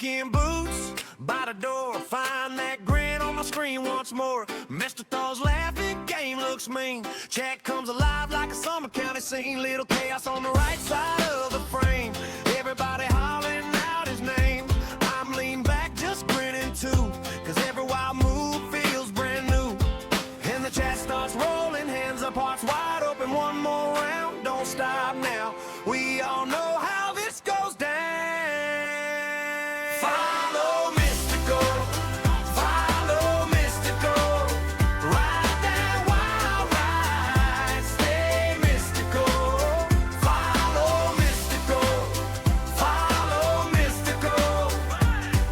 Knocking boots by the door, find that grin on my screen once more. Mr. Thaw's laughing, game looks mean. Chat comes alive like a summer county scene. Little chaos on the right side of the frame. Everybody hollering out his name. I'm leaning back, just grinning too, cause every wild move feels brand new. And the chat starts rolling, hands up, hearts wide open. One more round, don't stop now. We all know how this goes down. Follow Mystical, follow Mystical. Ride that wild ride, stay mystical. Follow Mystical, follow Mystical.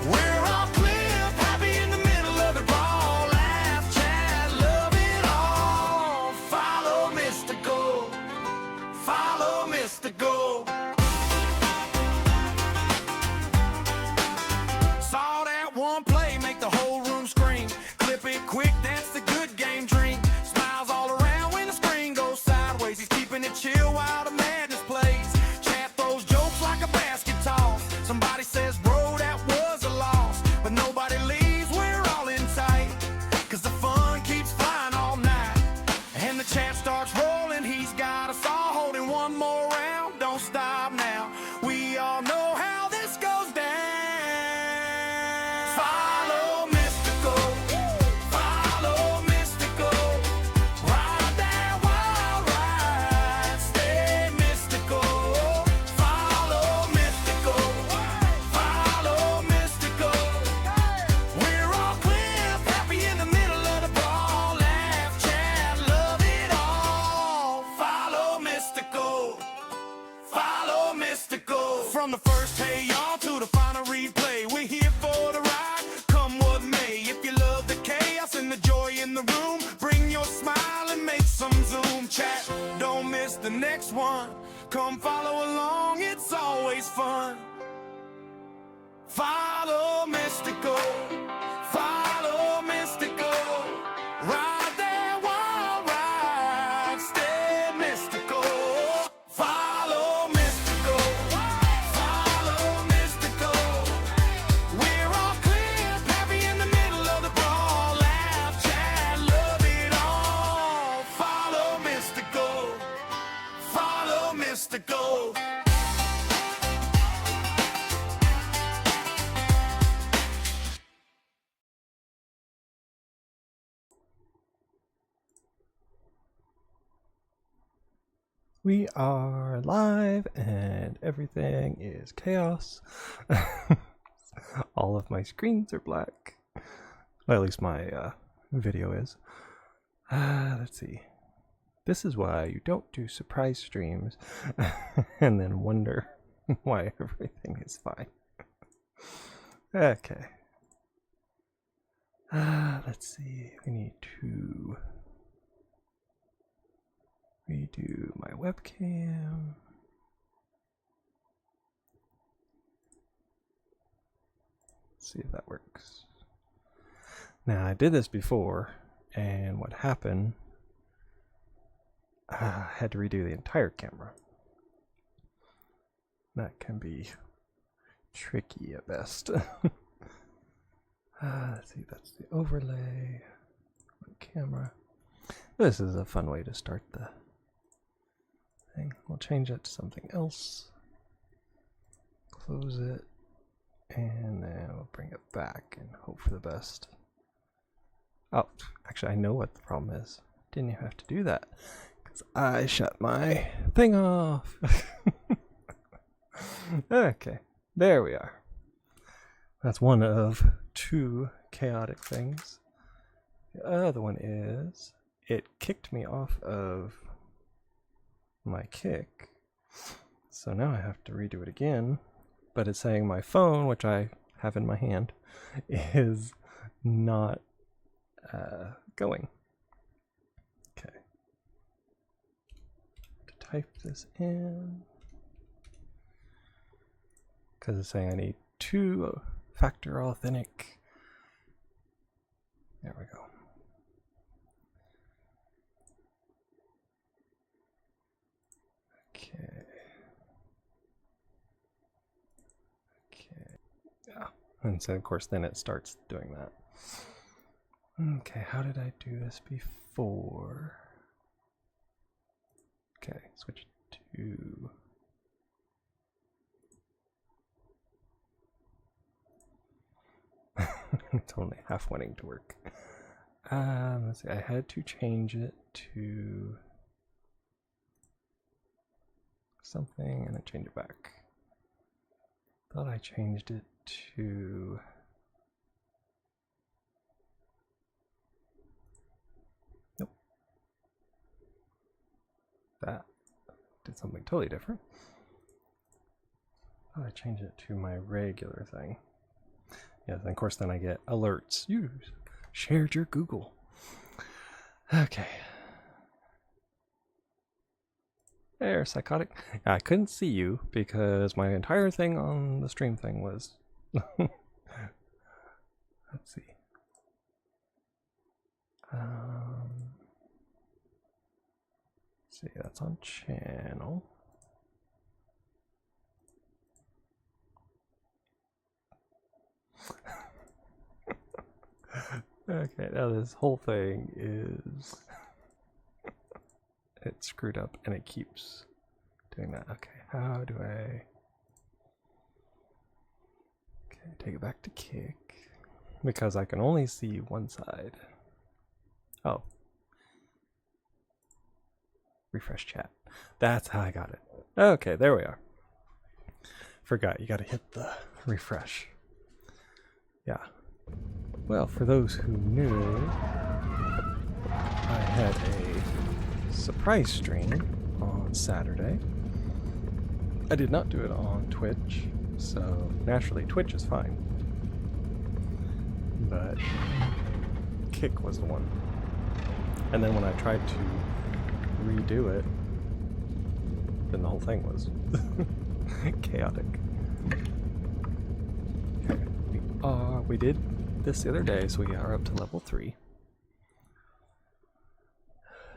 We're all clear, happy in the middle of the brawl. Laugh, chat, love it all. Follow Mystical, follow Mystical. Saw that one play make the whole room scream. Clip it quick, that's the good game dream. Smiles all around when the screen goes sideways. He's keeping it chill while the madness plays. Chat throws jokes like a basket toss. Somebody says, bro, that was a loss. But nobody leaves, we're all in tight, cause the fun keeps flying all night. And the chat starts rolling, he's got us all holding one more round. Don't stop now, we all know how this goes down. Follow Mystical, follow Mystical. Ride that wild ride, stay mystical. Follow Mystical, follow Mystical. We're all clear, happy in the middle of the brawl. Laugh, chat, love it all. Follow Mystical, follow Mystical. From the first hey y'all to the final replay, we're here for the ride, come what may. If you love the chaos and the joy in the room, bring your smile and make some zoom. Chat, don't miss the next one. Come follow along, it's always fun. Follow Mystical, follow Mystical. Ride that wild ride, stay mystical. Follow Mystical, follow Mystical. We're all clear, happy in the middle of the brawl. Laugh, chat, love it all. Follow Mystical, follow Mystical. We are live and everything is chaos. All of my screens are black. Well, at least my video is. Let's see. This is why you don't do surprise streams and then wonder why everything is fine. Okay. Let's see. We need to redo my webcam. Let's see if that works. Now, I did this before, and what happened, I had to redo the entire camera. That can be tricky at best. Let's see, that's the overlay on camera. This is a fun way to start the thing. We'll change it to something else. Close it. And then we'll bring it back and hope for the best. Oh, actually I know what the problem is. Didn't even have to do that, because I shut my thing off. Okay, there we are. That's one of two chaotic things. The other one is, it kicked me off of my kick. So now I have to redo it again. But it's saying my phone, which I have in my hand, is not going. Okay. To type this in, because it's saying I need two-factor authentic. There we go. Okay. Okay. Yeah. And so of course then it starts doing that. Okay, how did I do this before? Okay, switch to... It's only half wanting to work. Let's see, I had to change it to something and then change it back. Thought I changed it to... Nope. That did something totally different. Thought I changed it to my regular thing. Yes, and of course then I get alerts. You shared your Google. Okay. There, psychotic. I couldn't see you because my entire thing on the stream thing was... Let's see. Let's see, that's on channel. Okay, now this whole thing is... It's screwed up and it keeps doing that. Okay, how do I... Okay, take it back to kick. Because I can only see one side. Oh. Refresh chat. That's how I got it. Okay, there we are. Forgot, you gotta hit the refresh. Yeah. Well, for those who knew, I had a surprise stream on Saturday. I did not do it on Twitch, so naturally Twitch is fine. But Kick was the one. And then when I tried to redo it, then the whole thing was chaotic. Okay, we did this the other day, so we are up to level 3.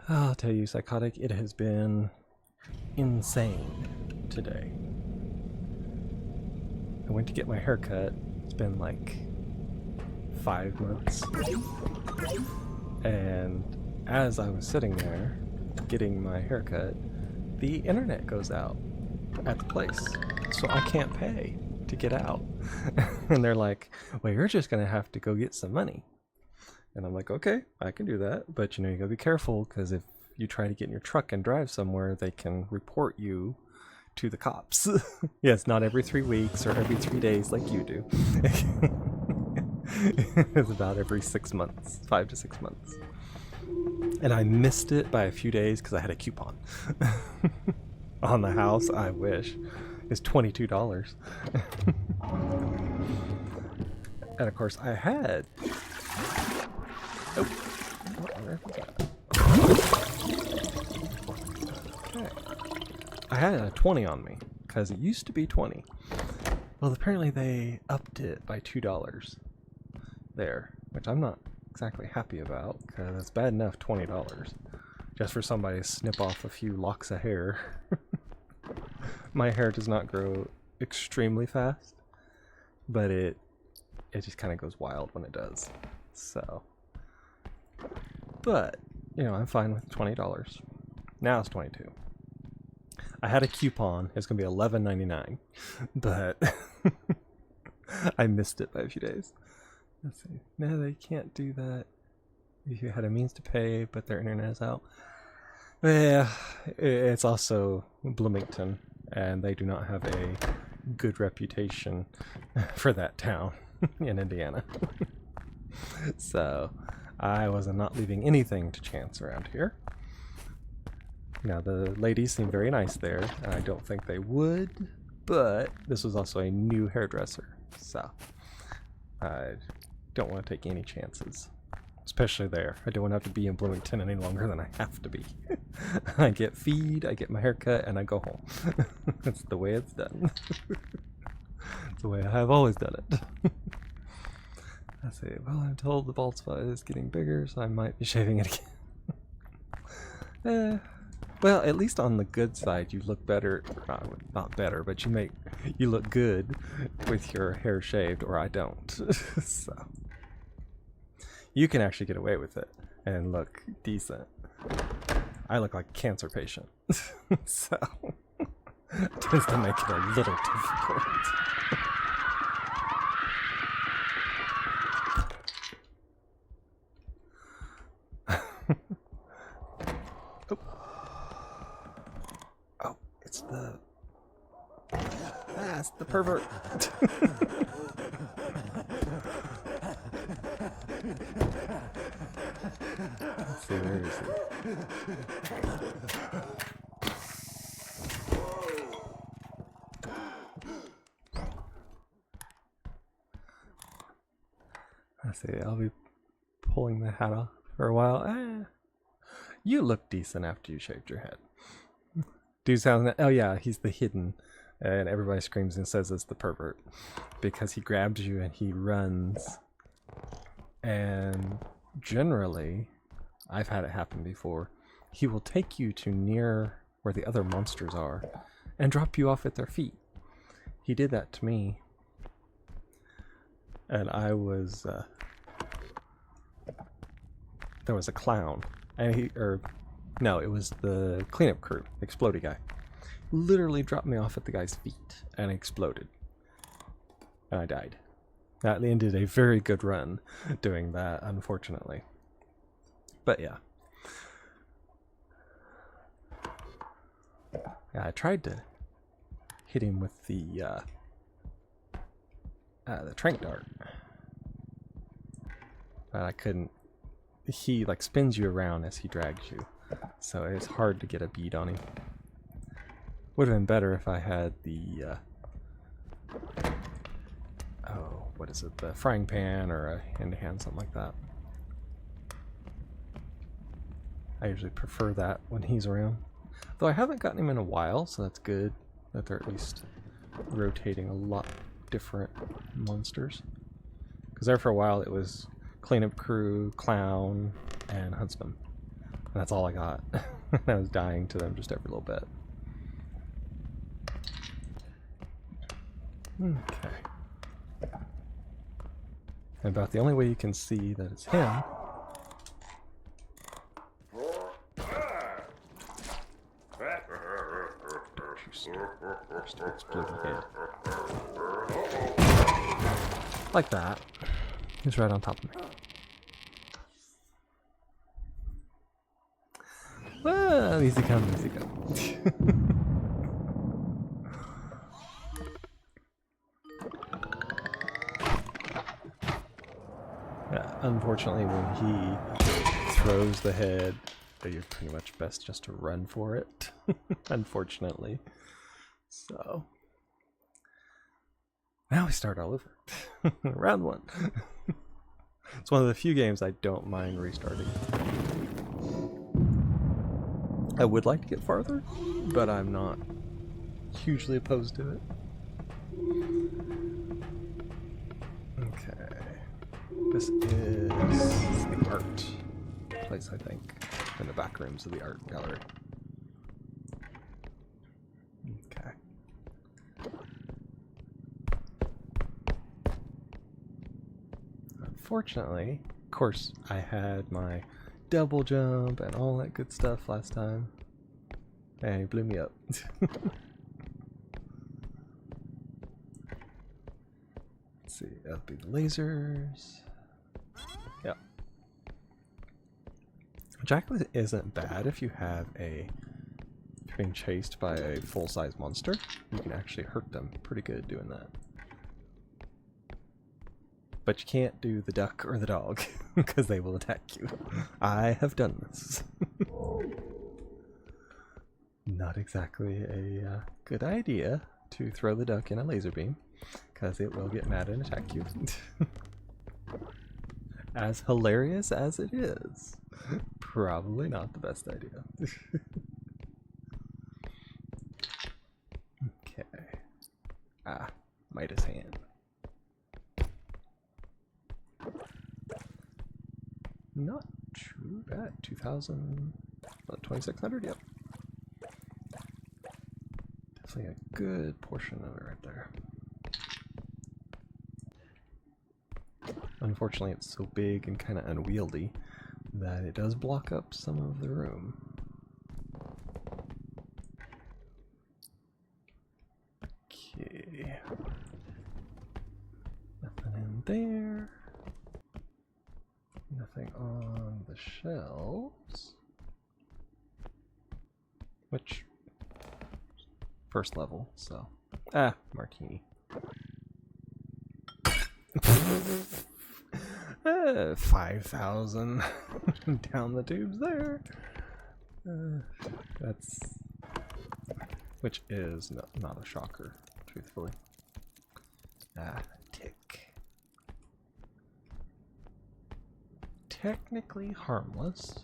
I'll tell you, psychotic, it has been insane today. I went to get my hair cut. It's been like 5 months. And as I was sitting there getting my haircut, the internet goes out at the place. So I can't pay to get out. And they're like, well, you're just gonna have to go get some money. And I'm like, okay, I can do that, but you know, you gotta be careful, because if you try to get in your truck and drive somewhere, they can report you to the cops. Yes, not every 3 weeks or every 3 days like you do. It's about every 6 months, 5 to 6 months. And I missed it by a few days because I had a coupon. On the house, I wish. It's $22. And of course I had... Oh, what on earth was that? Okay. I had a 20 on me, because it used to be 20. Well, apparently they upped it by $2 there, which I'm not exactly happy about, because it's bad enough $20 just for somebody to snip off a few locks of hair. My hair does not grow extremely fast, but it just kind of goes wild when it does. So, but you know, I'm fine with $20. Now it's 22. I had a coupon. It's gonna be $11.99, but I missed it by a few days. Let's see. No, they can't do that if you had a means to pay, but their internet is out. Yeah, it's also Bloomington, and they do not have a good reputation for that town in Indiana. So I was not leaving anything to chance around here. Now, the ladies seem very nice there, and I don't think they would, but this was also a new hairdresser, so I don't want to take any chances, especially there. I don't want to have to be in Bloomington any longer than I have to be. I get feed, I get my haircut, and I go home. That's the way it's done. It's the way I have always done it. Let's see. Well, I'm told the bald spot is getting bigger, so I might be shaving it again. Well, at least on the good side, you look better. Not better, but you look good with your hair shaved, or I don't. So you can actually get away with it and look decent. I look like a cancer patient, so it tends to make it a little difficult. Oh, it's the pervert. Let's see, where is he? Let's see, I'll be pulling the hat off for a while. You look decent after you shaved your head. Dude sounds. Oh yeah, he's the hidden, and everybody screams and says it's the pervert because he grabs you and he runs. And generally, I've had it happen before. He will take you to near where the other monsters are and drop you off at their feet. He did that to me, and I was. There was a clown, and no, it was the cleanup crew, explodey guy. Literally dropped me off at the guy's feet and exploded. And I died. That ended a very good run doing that, unfortunately. But yeah. Yeah, I tried to hit him with the trank dart. But I couldn't. He like spins you around as he drags you. So it's hard to get a bead on him. Would have been better if I had the oh, what is it? The frying pan or a hand-to-hand, something like that. I usually prefer that when he's around. Though I haven't gotten him in a while, so that's good that they're at least rotating a lot different monsters. Because there for a while it was cleanup crew, clown, and huntsman. And that's all I got. I was dying to them just every little bit. Okay. And about the only way you can see that it's him like that. He's right on top of me. Well, easy come, easy go. Yeah, unfortunately, when he throws the head, you're pretty much best just to run for it. Unfortunately. So now we start all over. Round one. It's one of the few games I don't mind restarting. I would like to get farther, but I'm not hugely opposed to it. Okay. This is the art place, I think, in the back rooms of the art gallery. Okay. Unfortunately, of course, I had my double jump and all that good stuff last time, and he blew me up. Let's see, that'll be the lasers. Yep. Which actually isn't bad if you have if you're being chased by a full-size monster. You can actually hurt them pretty good doing that. But you can't do the duck or the dog, because they will attack you. I have done this. Not exactly a good idea to throw the duck in a laser beam, because it will get mad and attack you. As hilarious as it is, probably not the best idea. Okay. Ah, Midas hand. Not too bad. 2,000, 2,600. Yep. definitely a good portion of it right there. Unfortunately, it's so big and kind of unwieldy that it does block up some of the room. Okay. Nothing in there. Nothing on the shelves. Which, first level, so. Ah, martini. 5,000 down the tubes there. That's, which is not a shocker, truthfully. Tick. Technically harmless.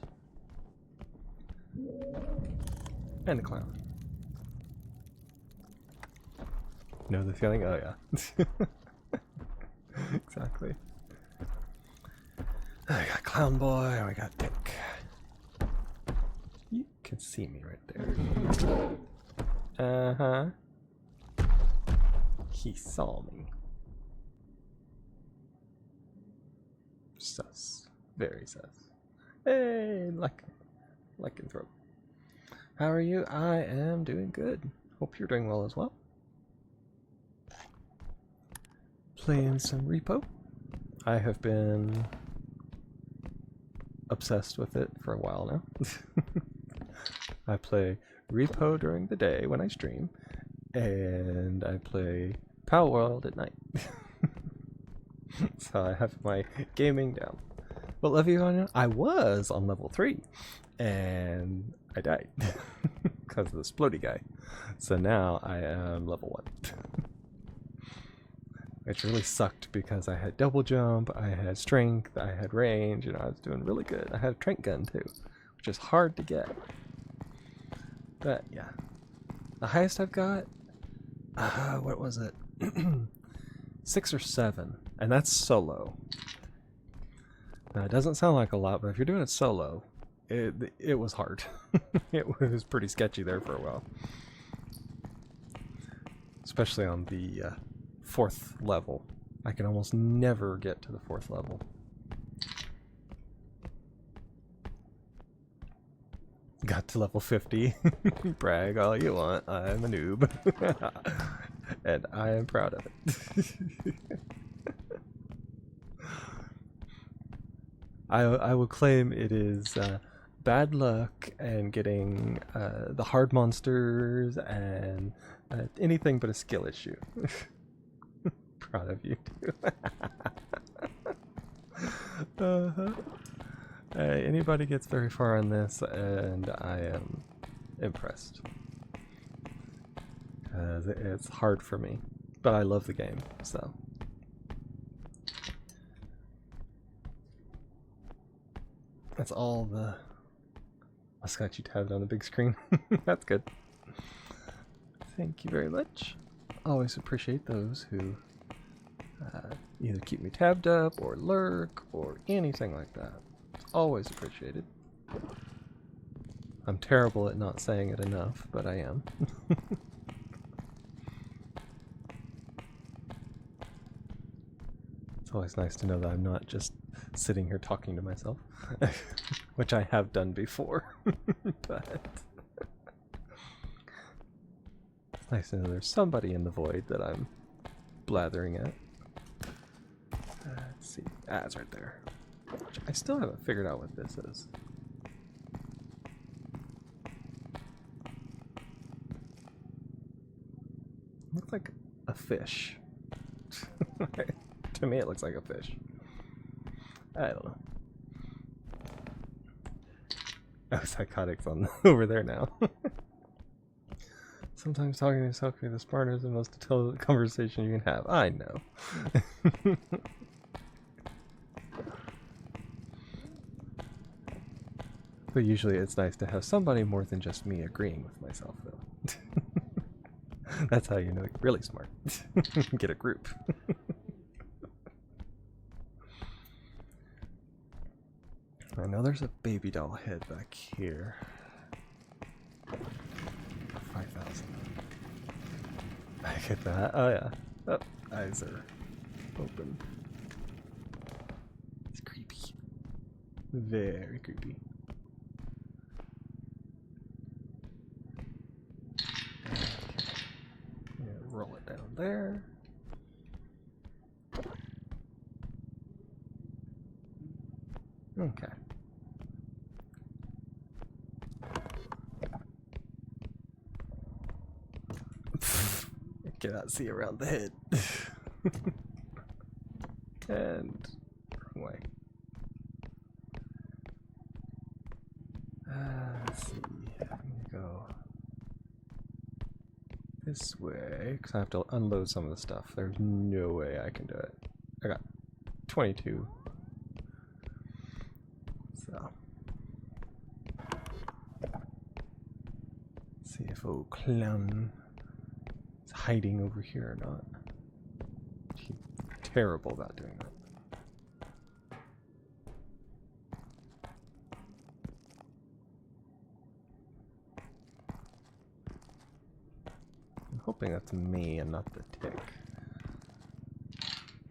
And a clown. Know the feeling? Oh yeah. Exactly. I got Clown Boy, I got Dick. You can see me right there. Uh-huh. He saw me. Sus. Very sus. Hey, lycanthrope. How are you? I am doing good. Hope you're doing well as well. Playing some Repo. I have been obsessed with it for a while now. I play Repo during the day when I stream, and I play Power World at night. So I have my gaming down. But Leviana, I was on level 3, and I died because of the splody guy. So now I am level 1. Which really sucked because I had double jump, I had strength, I had range, and I was doing really good. I had a trank gun too, which is hard to get. But yeah, the highest I've got, what was it? 6 or 7, and that's solo. Now it doesn't sound like a lot, but if you're doing it solo, it was hard. It was pretty sketchy there for a while, especially on the 4th level. I can almost never get to the 4th level. Got to level 50. Brag all you want. I'm a noob. And I am proud of it. I will claim it is bad luck and getting the hard monsters and anything but a skill issue. Proud of you too. Anybody gets very far on this and I am impressed. It's hard for me, but I love the game, so. That's all the got you tabbed on the big screen. That's good. Thank you very much. Always appreciate those who either keep me tabbed up or lurk or anything like that. It's always appreciated. I'm terrible at not saying it enough, but I am. It's always nice to know that I'm not just sitting here talking to myself, which I have done before. But it's nice to know there's somebody in the void that I'm blathering at. Let's see. Ah, it's right there. I still haven't figured out what this is. Looks like a fish. To me, it looks like a fish. I don't know. Oh, Psychotic's on over there now. Sometimes talking to yourself can be the smartest and most intelligent conversation you can have. I know. But usually it's nice to have somebody more than just me agreeing with myself, though. That's how you know you're really smart. Get a group. I know there's a baby doll head back here. 5,000. I get that. Oh yeah. Oh, eyes are open. It's creepy. Very creepy. Okay. Yeah, roll it down there. Okay. I cannot see around the head. And wrong way. Let's see. I'm gonna go this way because I have to unload some of the stuff. There's no way I can do it. I got 22. So let's see if old clown is hiding over here or not. He's terrible about doing that. I'm hoping that's me and not the tick.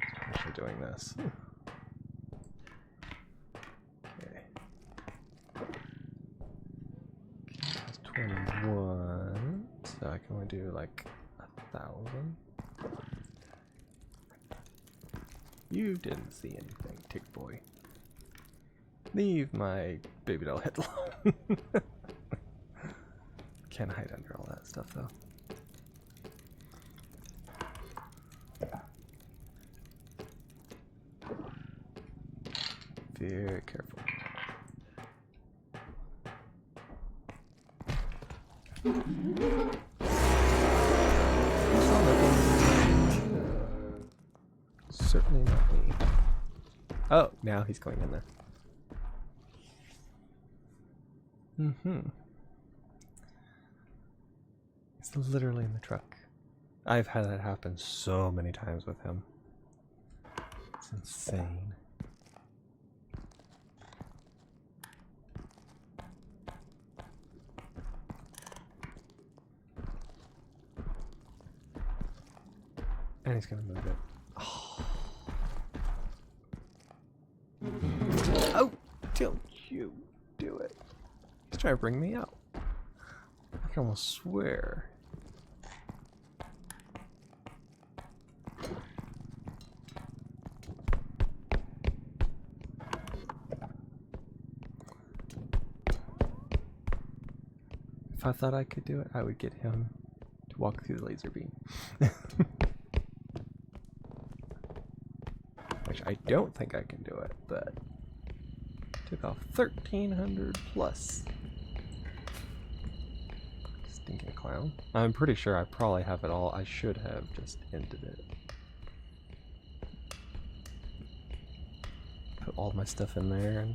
Actually doing this. Okay. That's 21. So I can only do like 1,000. You didn't see anything, tick boy. Leave my baby doll head alone. Can't hide under all that stuff though. Very careful. Certainly not me. Oh, now he's going in there. He's literally in the truck. I've had that happen so many times with him. It's insane. And he's gonna move it. Oh, oh, don't you do it. He's trying to bring me out. I can almost swear. If I thought I could do it, I would get him to walk through the laser beam. Which I don't think I can do it, but took off 1,300 plus. Stinking clown. I'm pretty sure I probably have it all. I should have just ended it. Put all my stuff in there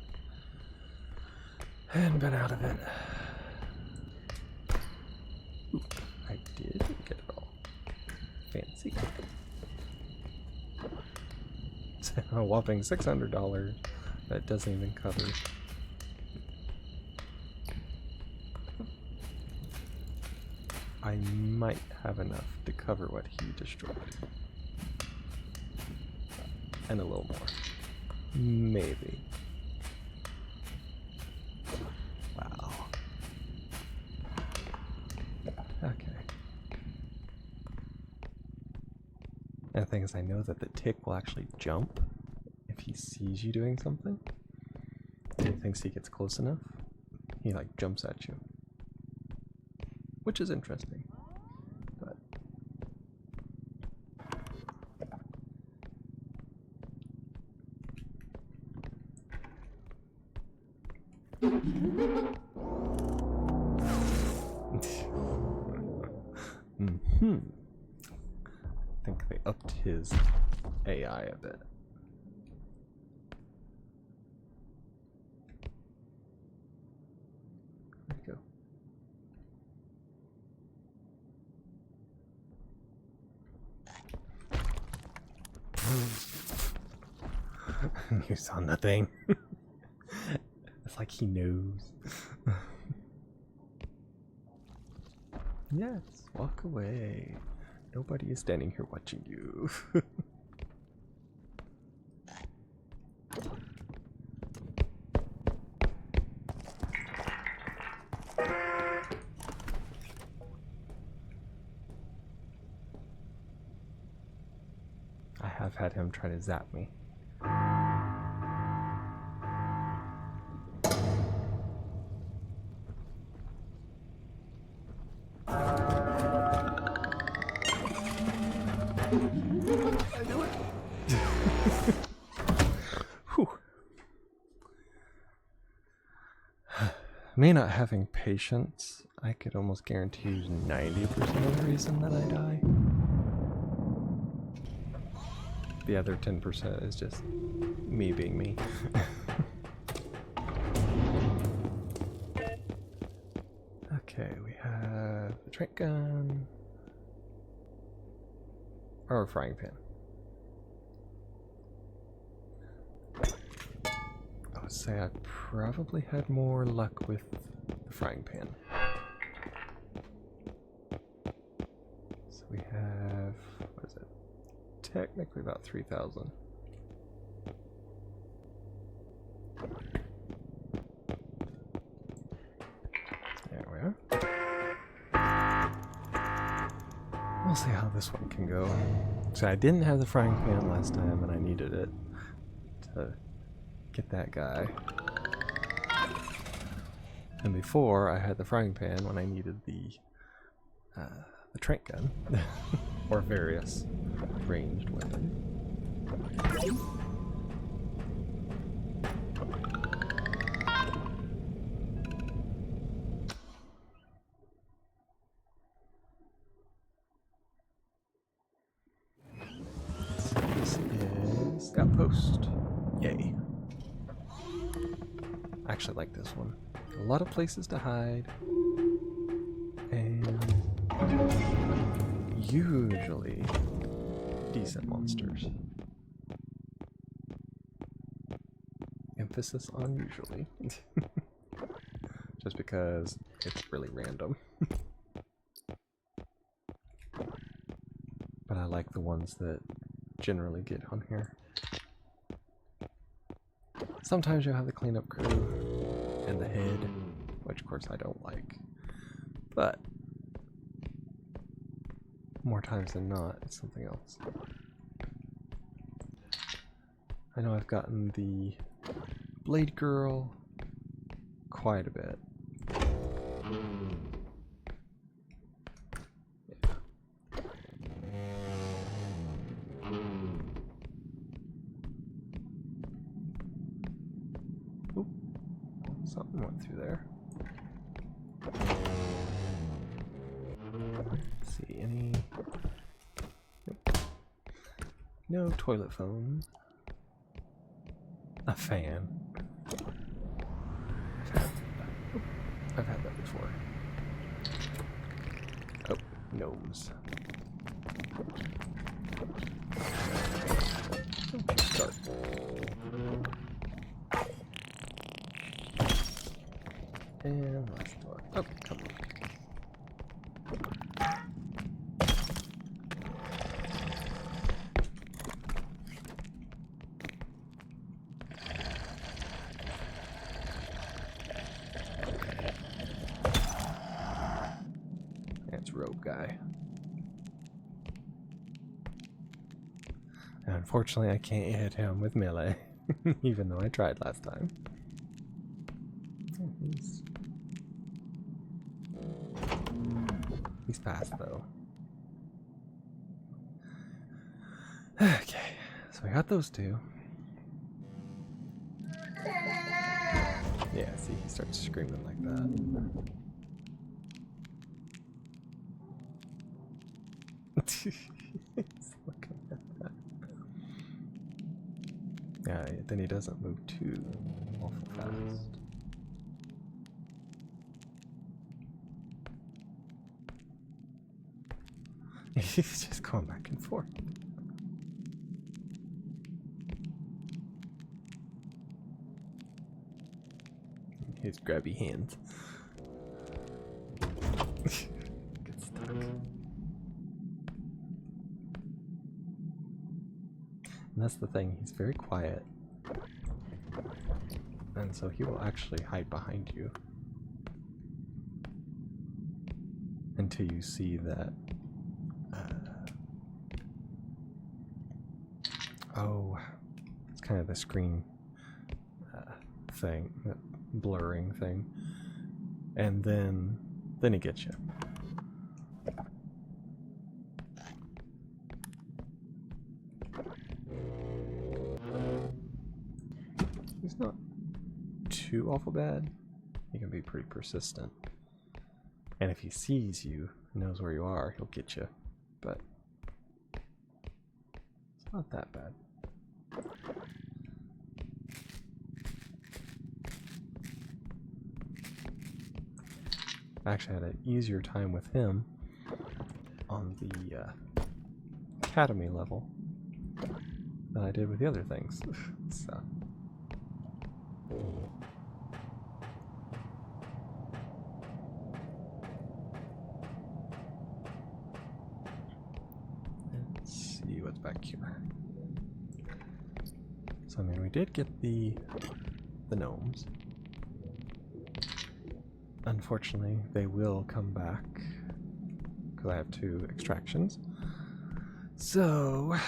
and been out of it. Ooh, I did get it all. Fancy. A whopping $600 that doesn't even cover. I might have enough to cover what he destroyed. And a little more. Maybe. Wow. Okay. And the thing is, I know that the tick will actually jump if he sees you doing something. And he thinks he gets close enough. He like jumps at you. Which is interesting. But I think they upped his AI a bit. Where'd he go? You saw nothing. It's like he knows. Yes, walk away. Nobody is standing here watching you. I have had him try to zap me. Whew. Me not having patience, I could almost guarantee 90% of the reason that I die. The other 10% is just me being me. Okay, we have the trank gun. Or a frying pan. I would say I probably had more luck with the frying pan. So we have, what is it? Technically about 3,000. There we are. We'll see how this one can go. So I didn't have the frying pan last time and I needed it to get that guy. And before I had the frying pan when I needed the trank gun or various ranged weapon. So this is Outpost. Yay. I actually like this one. A lot of places to hide. And usually decent monsters. Emphasis on usually. Just because it's really random. But I like the ones that generally get on here. Sometimes you'll have the cleanup crew and the head, which of course I don't like. But more times than not, it's something else. I know I've gotten the Blade Girl quite a bit. Yeah. Oop. Something went through there. Let's see, any... Nope. No toilet phone. A fan. I've had that before. Oh, gnomes. Start. And last door. Oh, come on. Rogue guy. And unfortunately, I can't hit him with melee, even though I tried last time. Oh, he's fast though. Okay, so we got those two. Yeah, see, he starts screaming like that. He's looking at that. Yeah, then he doesn't move too awful fast. He's just going back and forth. His grabby hands. Get stuck. And that's the thing, he's very quiet. And so he will actually hide behind you until you see that. Oh, it's kind of the screen thing, that blurring thing. And then he gets you. He's not too awful bad. He can be pretty persistent. And if he sees you, knows where you are, he'll get you. But it's not that bad. I actually had an easier time with him on the academy level than I did with the other things. So. Let's see what's back here. So I mean, we did get the gnomes. Unfortunately, they will come back because I have 2 extractions. So, I'll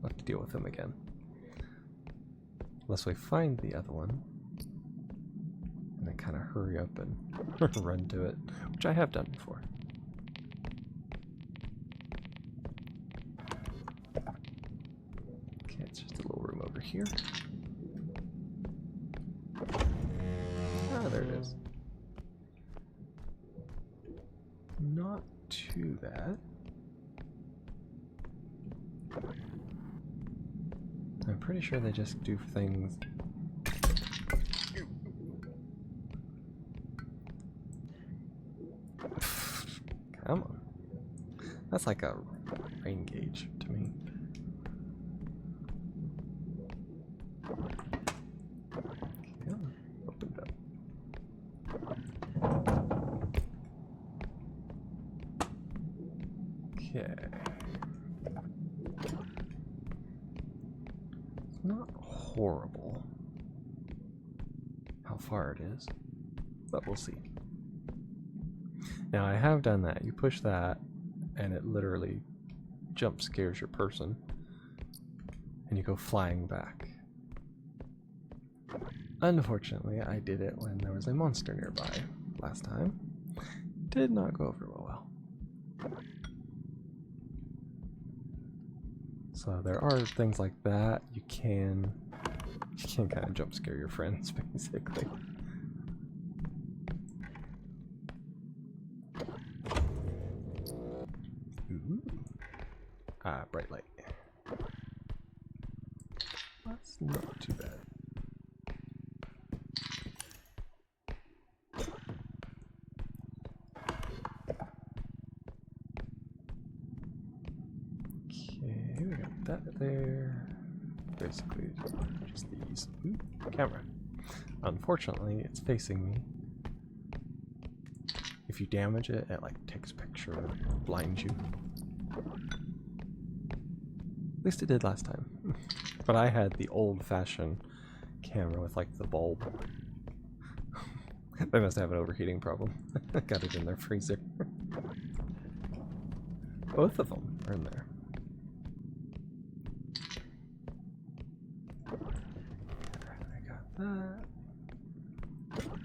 have to deal with them again. Unless we find the other one. And then kind of hurry up and run to it, which I have done before. Okay, it's just a little room over here. Ah, there it is. Not too bad. I'm pretty sure they just do things. Come on. That's like a rain gauge to me. Okay, opened up. Okay. It's not horrible how far it is, but we'll see. Now I have done that. You push that and it literally jump scares your person and you go flying back. Unfortunately, I did it when there was a monster nearby last time. Did not go over well. So there are things like that. You can kind of jump scare your friends, basically. Ooh. Ah, bright light. That's not too bad. Okay, we got that there. Basically, just these. Ooh, camera. Unfortunately, it's facing me. If you damage it, it like takes a picture or blinds you. At least it did last time. But I had the old-fashioned camera with like the bulb. They must have an overheating problem. Got it in their freezer. Both of them are in there. I got that.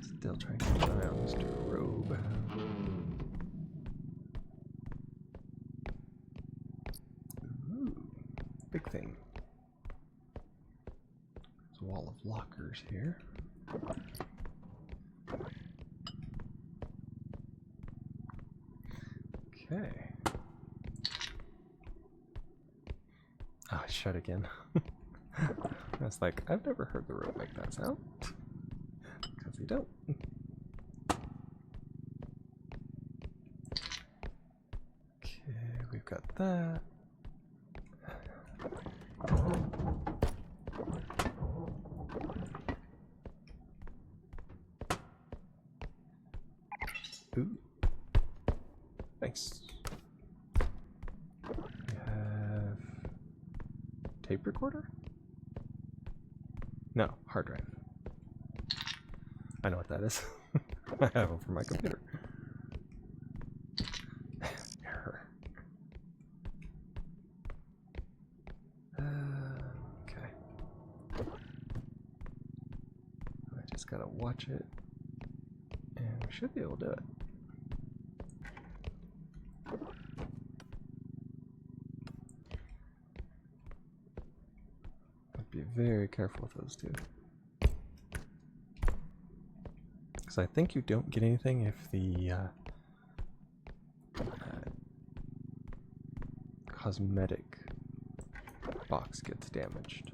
Still trying to keep an eye on Mr. Robe. Ooh, big thing. There's a wall of lockers here. Okay. Oh, it's shut again. I was like, I've never heard the rope make that sound. Because they don't. Okay, we've got that. Ooh. Nice. We have tape recorder? No, hard drive. I know what that is. I have it for my computer. Error. Okay. I just gotta watch it, and we should be able to do it. Be very careful with those two. Because I think you don't get anything if the cosmetic box gets damaged.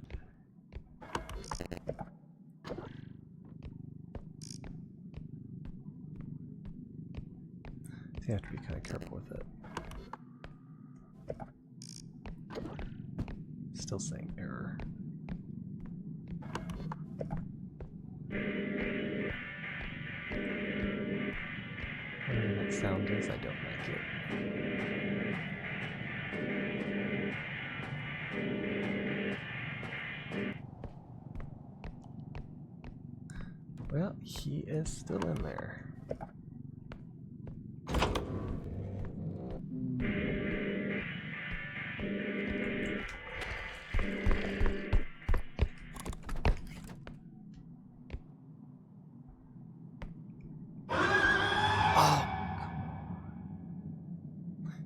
So you have to be kind of careful with it. Still saying error. Whatever that sound is, I don't like it. Well, he is still in there.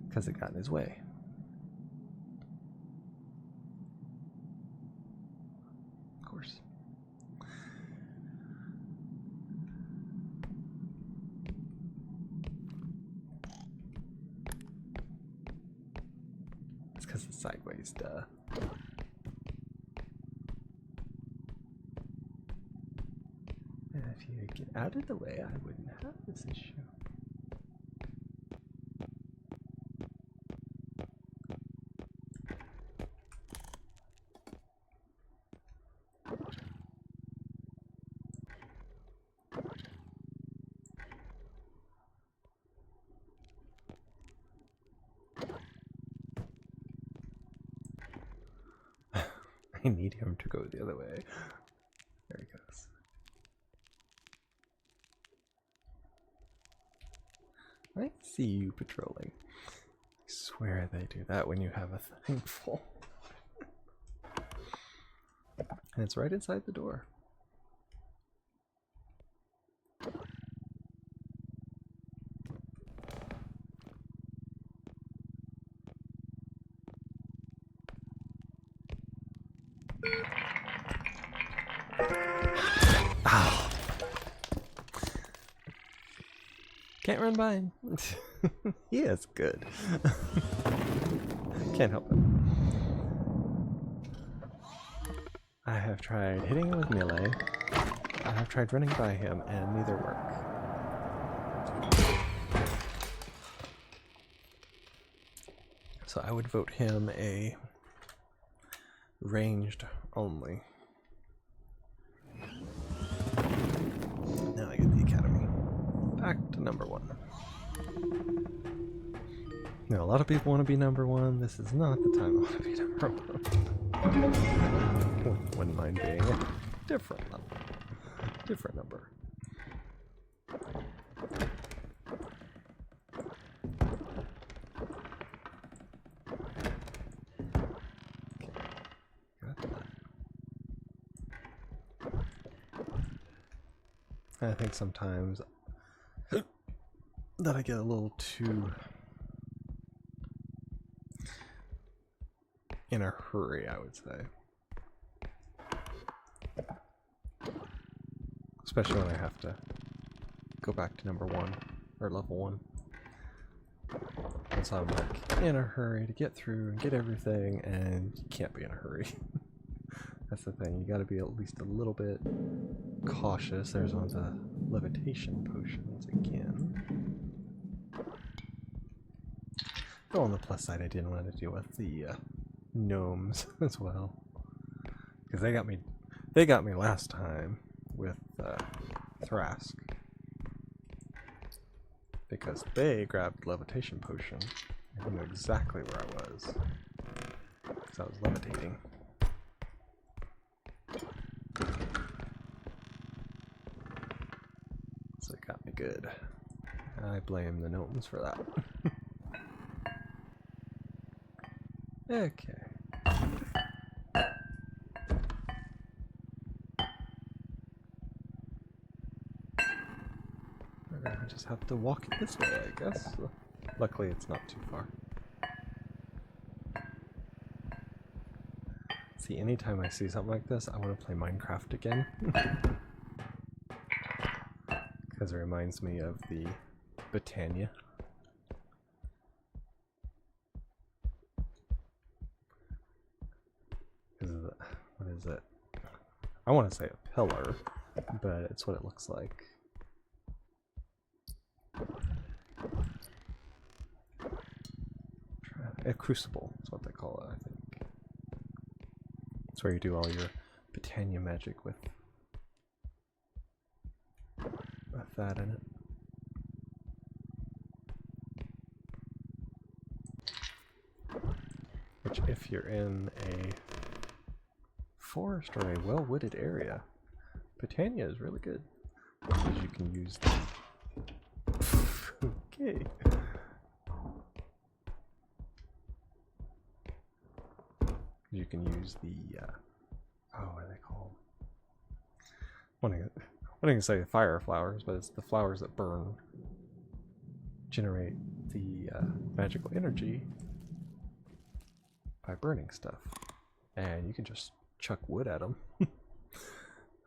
Because it got in his way. Of course. It's because it's sideways, duh. And if you get out of the way, I wouldn't have this issue. I need him to go the other way. There he goes. I see you patrolling. I swear they do that when you have a thing full. And it's right inside the door. Ah. Can't run by him. He is good. Can't help it. I have tried hitting him with melee. I have tried running by him, and neither work. So I would vote him a ranged only. Now I get the academy. Back to number 1. Now a lot of people want to be number 1. This is not the time I want to be number 1. Wouldn't mind being a different level. Different number. I think sometimes that I get a little too in a hurry, I would say. Especially when I have to go back to number 1 or level 1. And so I'm like in a hurry to get through and get everything, and you can't be in a hurry. That's the thing, you gotta be at least a little bit cautious. There's on the levitation potions again. But on the plus side, I didn't want to deal with the gnomes as well, because they got me last time with Thrask, because they grabbed levitation potion and knew exactly where I was, because I was levitating. It got me good. I blame the gnomes for that. Okay. I just have to walk it this way, I guess. Luckily, it's not too far. See, anytime I see something like this, I want to play Minecraft again. Because it reminds me of the Britannia. What is it? I want to say a pillar, but it's what it looks like. A crucible is what they call it, I think. It's where you do all your Britannia magic with that in it. Which, if you're in a forest or a well-wooded area, Britannia is really good because you can use the okay. You can use the oh, what are they called? I want to say fire flowers, but it's the flowers that burn, generate the magical energy by burning stuff, and you can just chuck wood at them.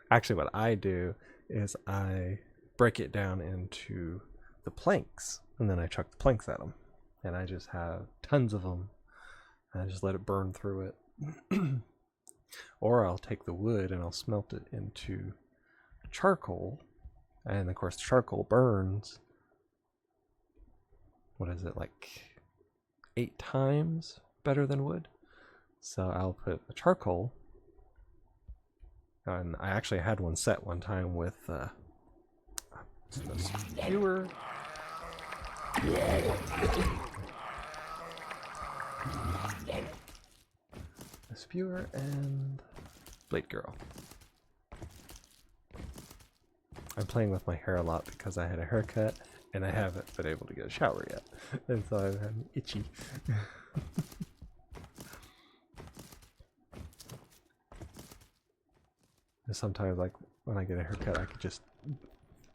Actually, what I do is I break it down into the planks, and then I chuck the planks at them, and I just have tons of them, and I just let it burn through it. Or I'll take the wood and I'll smelt it into charcoal, and of course charcoal burns, what is it, like 8 times better than wood. So I'll put the charcoal, and I actually had one set one time with the skewer. A spewer and Blade Girl. I'm playing with my hair a lot because I had a haircut and I haven't been able to get a shower yet, and so I'm itchy. And sometimes, like when I get a haircut, I could just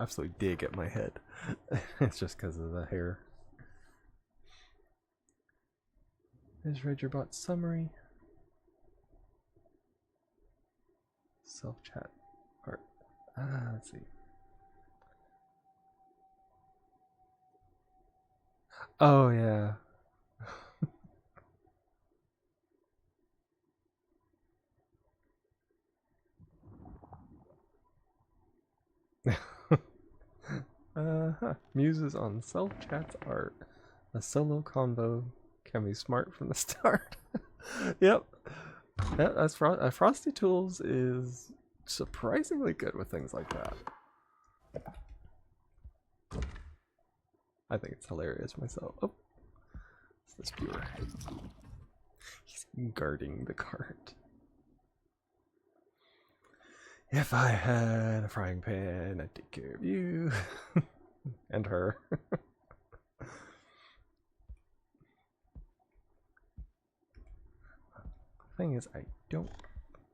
absolutely dig at my head. It's just because of the hair. There's Read Your Bot summary. Self-chat art. Let's see. Oh, yeah. Muses on self-chat's art. A solo combo can be smart from the start. Yep. Yeah, that's Frosty Tools is surprisingly good with things like that. I think it's hilarious myself. Oh, it's the spewer. He's guarding the cart. If I had a frying pan, I'd take care of you. And her. Thing is, I don't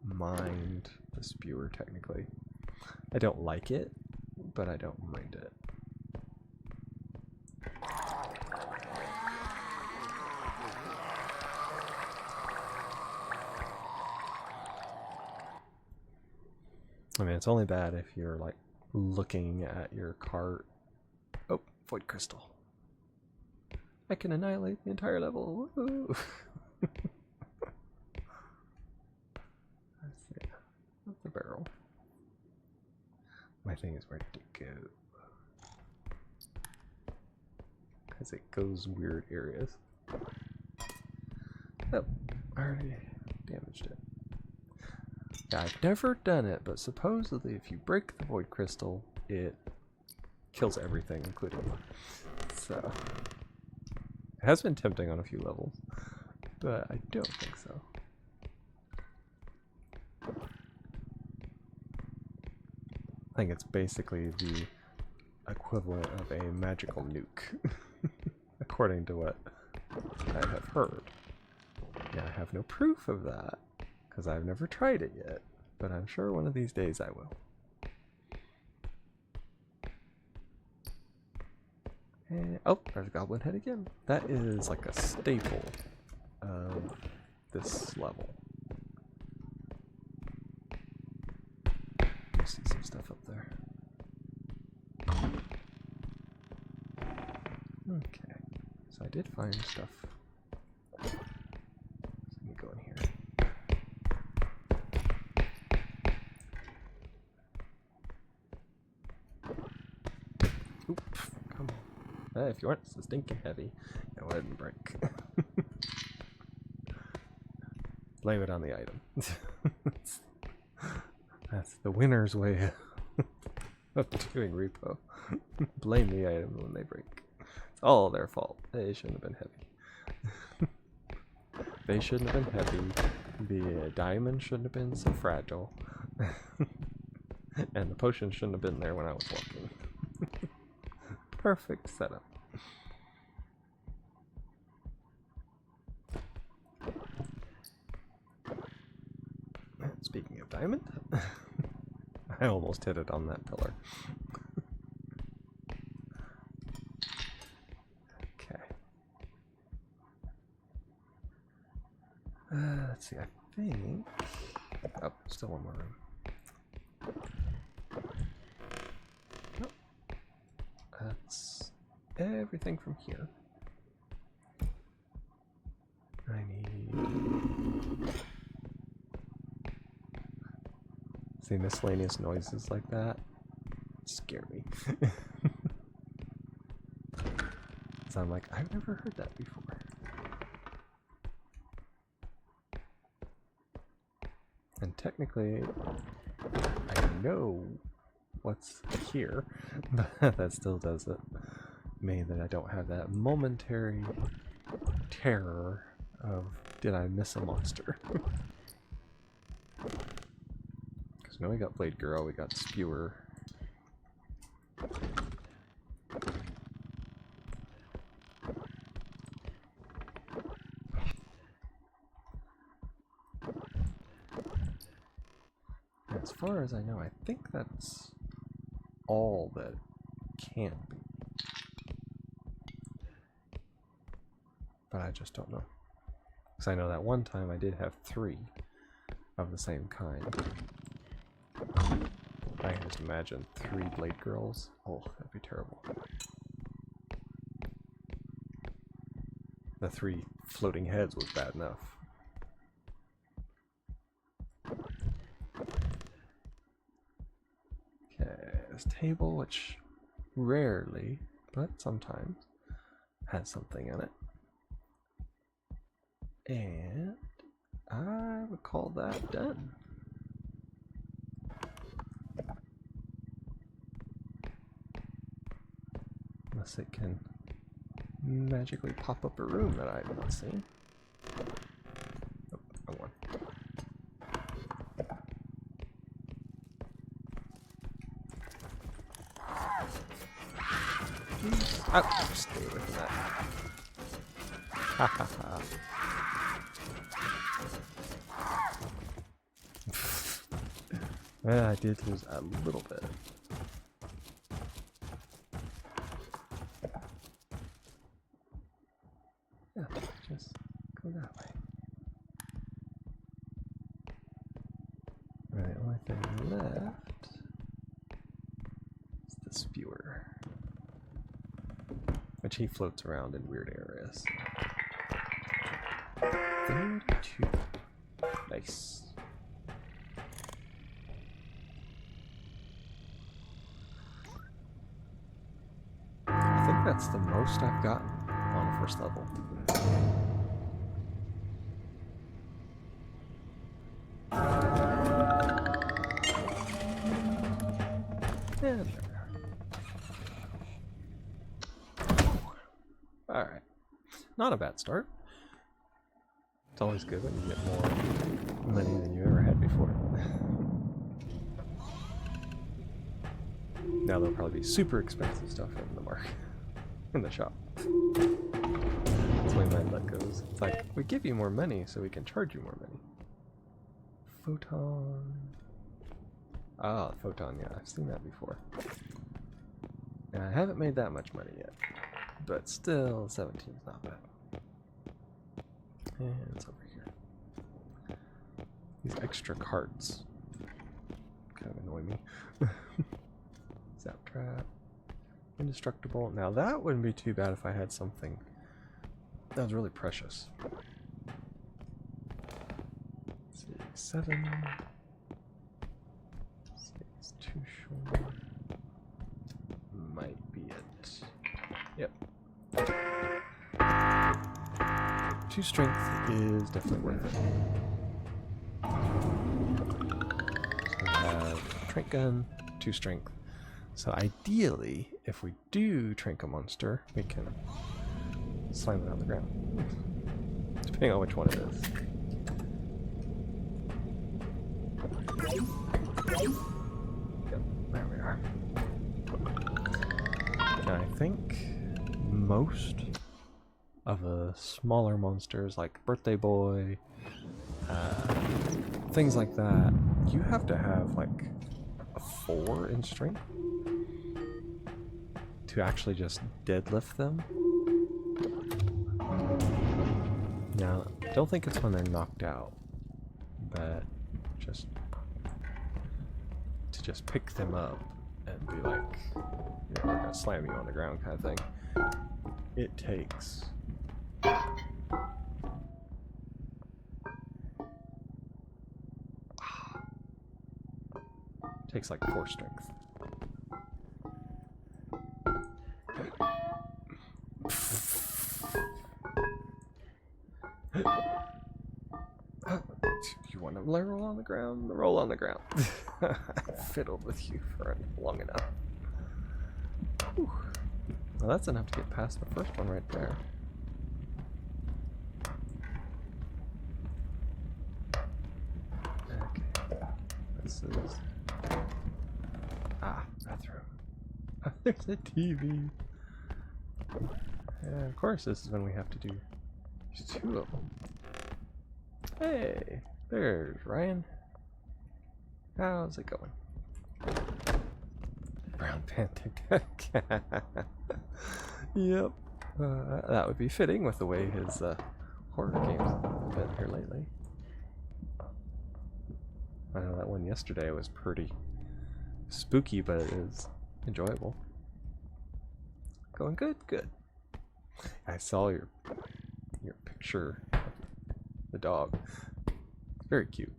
mind the spewer technically. I don't like it, but I don't mind it. I mean, it's only bad if you're like looking at your cart. Oh, void crystal. I can annihilate the entire level. Woohoo! Let's see. That's the barrel. My thing is where to go. Because it goes weird areas. Oh, I already damaged it. Yeah, I've never done it, but supposedly if you break the void crystal, it kills everything, including you. So, it has been tempting on a few levels, but I don't think so. I think it's basically the equivalent of a magical nuke, according to what I have heard. Yeah, I have no proof of that, because I've never tried it yet, but I'm sure one of these days I will. And, oh, there's a goblin head again. That is like a staple of this level. I see some stuff up there. Okay, so I did find stuff. So let me go in here. Oop, come on. If you weren't so stinking heavy, it wouldn't break. Blame it on the item. That's the winner's way of doing repo. Blame the items when they break. It's all their fault. They shouldn't have been heavy. They shouldn't have been heavy. The diamond shouldn't have been so fragile. And the potion shouldn't have been there when I was walking. Perfect setup. Speaking of diamond, I almost hit it on that pillar. Okay. Let's see, I think... Oh, still one more room. Nope. That's everything from here. I need... See, miscellaneous noises like that scare me. So I'm like, I've never heard that before. And technically, I know what's here, but that still doesn't mean that I don't have that momentary terror of, did I miss a monster? Because now we got Blade Girl, we got Skewer. As far as I know, I think that's all that can be. But I just don't know. Because I know that one time I did have 3 of the same kind. I can just imagine 3 Blade Girls. Oh, that'd be terrible. The 3 floating heads was bad enough. Okay, this table, which rarely, but sometimes, has something in it. And I would call that done. Unless it can magically pop up a room that I've not seen. Oh, wrong one. Oh, stay away from that. Ha ha ha. Well, I did lose a little bit. Yeah, just go that way. Right, the only thing left is the Spewer, which he floats around in weird areas. 32. Nice. I think that's the most I've gotten on the first level. And there we are. Alright. Not a bad start. It's always good when you get more money than you ever had before. Now there'll probably be super expensive stuff in the market, in the shop. That's the way my luck goes. It's like, we give you more money so we can charge you more money. Photon. Ah, photon, yeah, I've seen that before. And I haven't made that much money yet. But still, 17 is not bad. And it's over here. These extra carts kind of annoy me. Zap trap. Indestructible. Now that wouldn't be too bad if I had something that was really precious. Let's see, 7. Let's see, it's too short. Might be it. Yep. 2 strength is definitely worth it. So we have trank gun, 2 strength. So ideally, if we do trank a monster, we can slam it on the ground. Depending on which one it is. Yep, there we are. And I think most of the smaller monsters, like Birthday Boy, things like that, you have to have like a 4 in strength to actually just deadlift them. Now, don't think it's when they're knocked out, but just to just pick them up and be like, you know, we're gonna slam you on the ground kind of thing. It takes like 4 strength. You want to roll on the ground? Roll on the ground. I fiddled with you for long enough. Whew. Well, that's enough to get past the first one right there. Okay. This is... Ah, bathroom. There's a TV. And of course, this is when we have to do 2 of them. Hey, there's Ryan. How's it going? Brown Panther cat. Yep. That would be fitting with the way his horror games have been here lately. I know that one yesterday was pretty spooky, but it is enjoyable. Going good? Good. I saw your picture of the dog. It's very cute.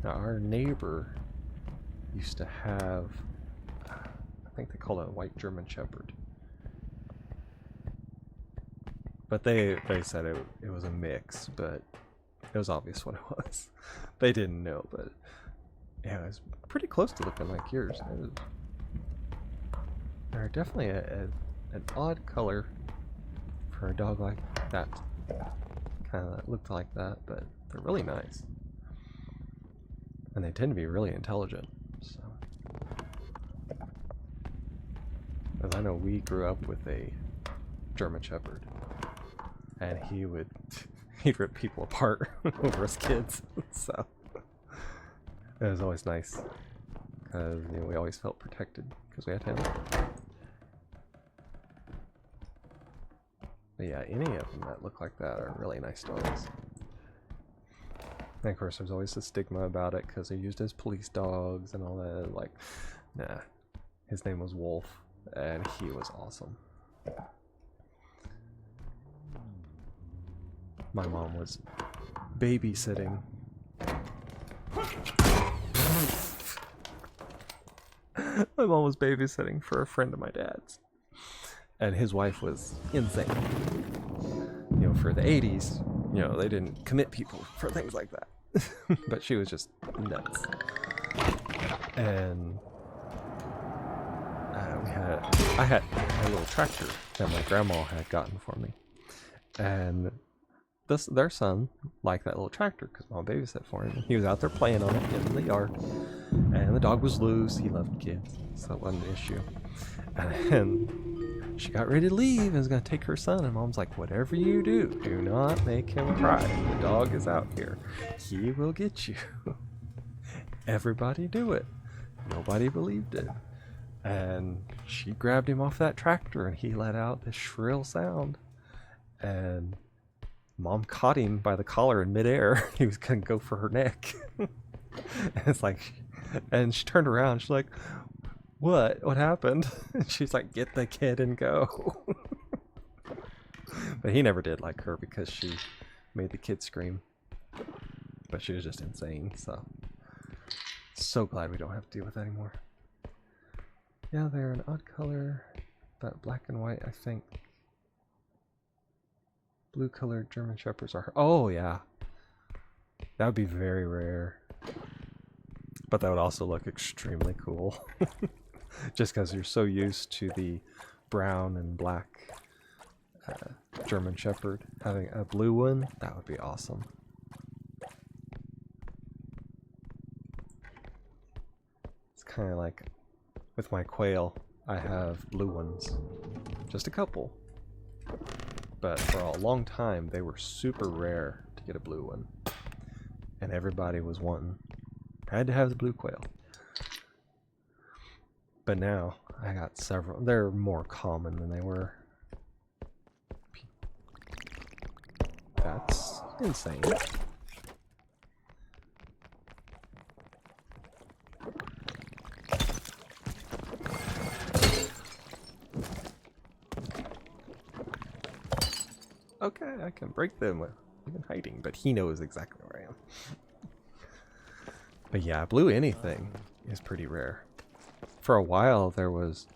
Now, our neighbor used to have, I think they call it a white German Shepherd. But they said it was a mix, but it was obvious what it was. They didn't know, but yeah, it was pretty close to looking like yours. They're definitely an odd color for a dog like that. Kind of looked like that, but they're really nice. And they tend to be really intelligent, so. Because I know we grew up with a German Shepherd, and he'd rip people apart over his kids, so. It was always nice, because you know, we always felt protected, because we had him. But yeah, any of them that look like that are really nice dogs. And of course, there's always the stigma about it because they're used as police dogs and all that. Like, nah. His name was Wolf, and he was awesome. My mom was babysitting. My mom was babysitting for a friend of my dad's. And his wife was insane. You know, for the 80s, you know, they didn't commit people for things like that. But she was just nuts. And I had a little tractor that my grandma had gotten for me. And their son liked that little tractor because mom babysat for him. He was out there playing on it in the yard, and the dog was loose. He loved kids, so it wasn't an issue. And she got ready to leave and was going to take her son, and mom's like, whatever you do, do not make him cry. The dog is out here. He will get you. Everybody do it. Nobody believed it. And she grabbed him off that tractor, and he let out this shrill sound. And mom caught him by the collar in midair. He was going to go for her neck. And it's like, and she turned around. She's like, what happened? And she's like, get the kid and go. But he never did like her because she made the kid scream. But she was just insane, so glad we don't have to deal with that anymore. Yeah, they're an odd color, but black and white, I think. Blue colored German Shepherds are... Oh, yeah. That would be very rare. But that would also look extremely cool. Just because you're so used to the brown and black German Shepherd. Having a blue one, that would be awesome. It's kind of like with my quail, I have blue ones. Just a couple. But for a long time, they were super rare to get a blue one. And everybody was wanting, had to have the blue quail. But now, I got several. They're more common than they were. That's insane. Okay, I can break them with even hiding, but he knows exactly where I am. But yeah, blue anything is pretty rare. For a while, there was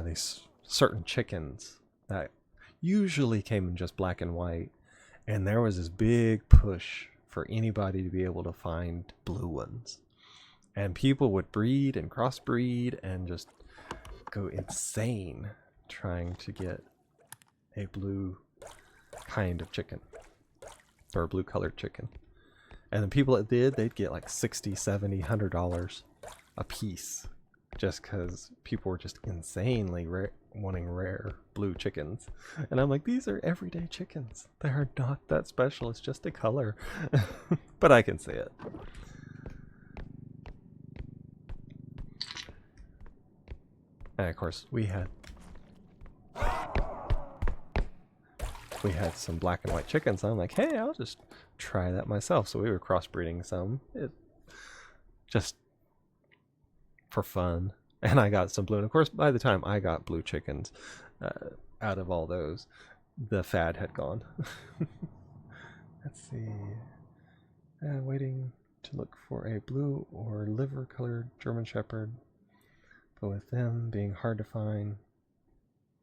these certain chickens that usually came in just black and white, and there was this big push for anybody to be able to find blue ones. And people would breed and crossbreed and just go insane trying to get a blue kind of chicken, or a blue colored chicken. And the people that did, they'd get like $60, $70, $100 a piece, just because people were just insanely wanting rare blue chickens. And I'm like, these are everyday chickens. They are not that special. It's just a color. But I can see it. And of course, we had some black and white chickens. I'm like, hey, I'll just try that myself. So we were crossbreeding some, just for fun. And I got some blue. And of course, by the time I got blue chickens, out of all those, the fad had gone. Let's see. Waiting to look for a blue or liver colored German Shepherd. But with them being hard to find,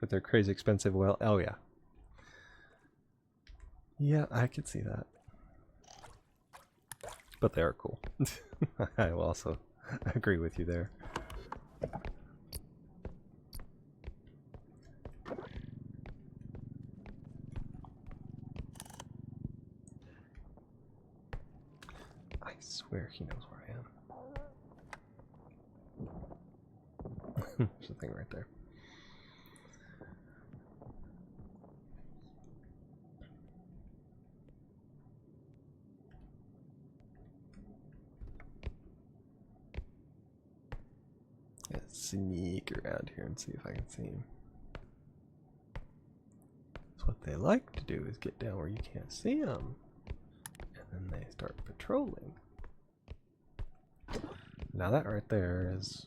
but they're crazy expensive, well, oh yeah. Yeah, I could see that. But they are cool. I will also agree with you there. I swear he knows where I am. There's a thing right there. Let's sneak around here and see if I can see him. So what they like to do is get down where you can't see them, and then they start patrolling. Now that right there is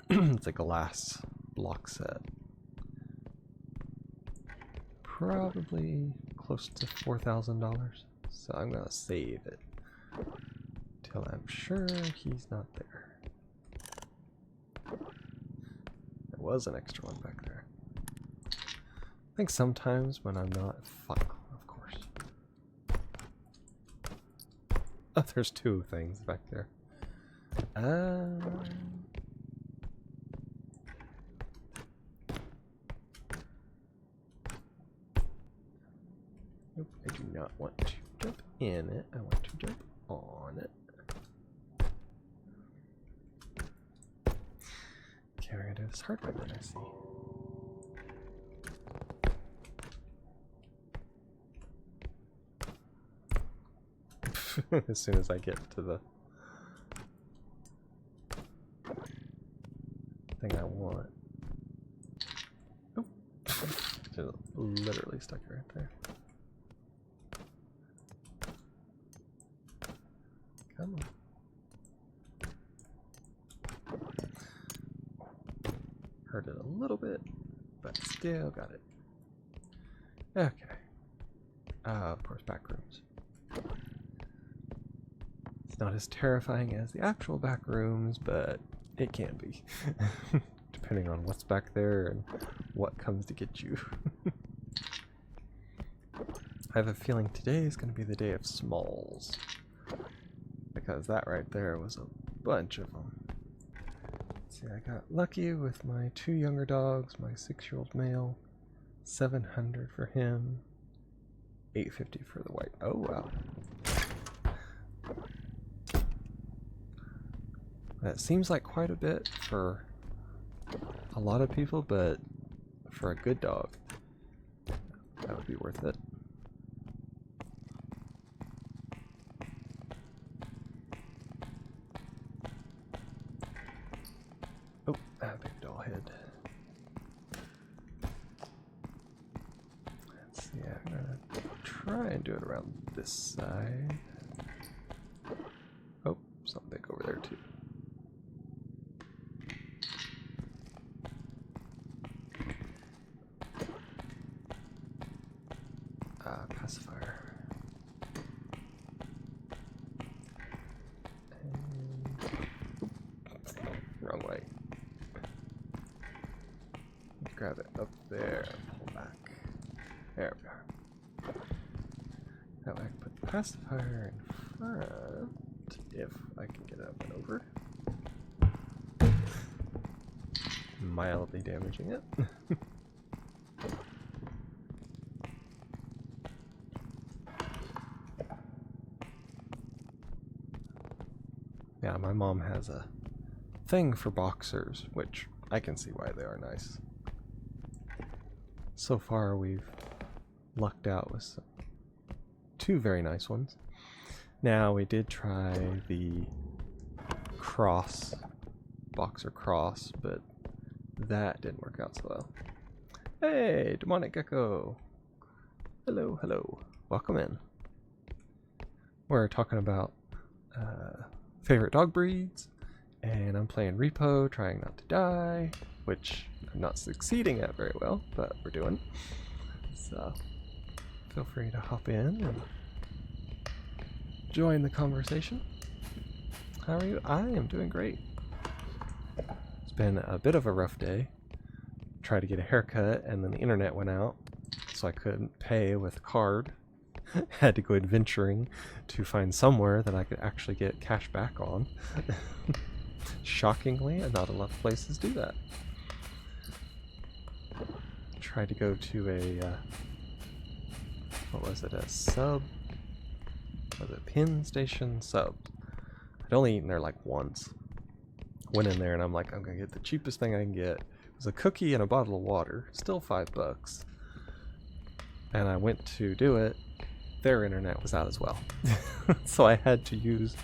it's a glass block set. Probably close to $4,000. So I'm gonna save it till I'm sure he's not there. There was an extra one back there. I think sometimes when I'm not of course. Oh, there's two things back there. Nope, I do not want to jump in it. I want to jump on it. Okay, we're gonna do this hard way then, I see. As soon as I get to the thing I want. Oh, just literally stuck it right there. Come on. Hurt it a little bit, but still got it. Okay. Of course, back rooms. It's not as terrifying as the actual back rooms, but it can be. Depending on what's back there and what comes to get you. I have a feeling today is going to be the day of smalls. Because that right there was a bunch of them. See, I got lucky with my 2 younger dogs, my 6-year-old male, 700 for him, 850 for the white. Oh wow. That seems like quite a bit for a lot of people, but for a good dog, that would be worth it. Oh, big doll head. Let's see, I'm gonna try and do it around this side. Oh, something big over there too. Pacifier. And, wrong way. Grab it up there and pull back. There we are. That way I can put the pacifier in front if I can get it up and over. Mildly damaging it. Yeah, my mom has a thing for boxers, which I can see why they are nice. So far we've lucked out with 2 very nice ones. Now we did try the cross, boxer cross, but that didn't work out so well. Hey, demonic gecko! Hello, hello. Welcome in. We're talking about favorite dog breeds, and I'm playing Repo, trying not to die, which I'm not succeeding at very well, but we're doing. So feel free to hop in and join the conversation. How are you? I am doing great. It's been a bit of a rough day. Tried to get a haircut and then the internet went out, so I couldn't pay with a card. Had to go adventuring to find somewhere that I could actually get cash back on. Shockingly, not a lot of places do that. Tried to go to a, what was it, a sub? Was it Pin Station Sub? I'd only eaten there like once. Went in there and I'm like, I'm gonna get the cheapest thing I can get. It was a cookie and a bottle of water, still $5. And I went to do it. Their internet was out as well. So I had to use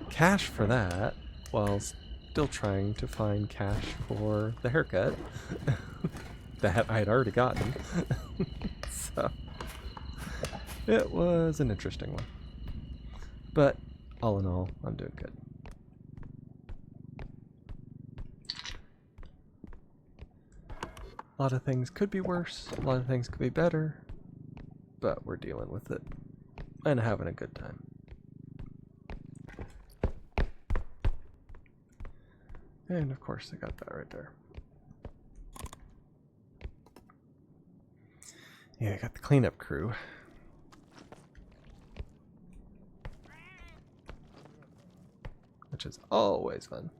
cash for that while still trying to find cash for the haircut that I had already gotten. So it was an interesting one. But all in all, I'm doing good. A lot of things could be worse, a lot of things could be better, but we're dealing with it and having a good time. And of course I got that right there. Yeah, I got the cleanup crew. Which is always fun.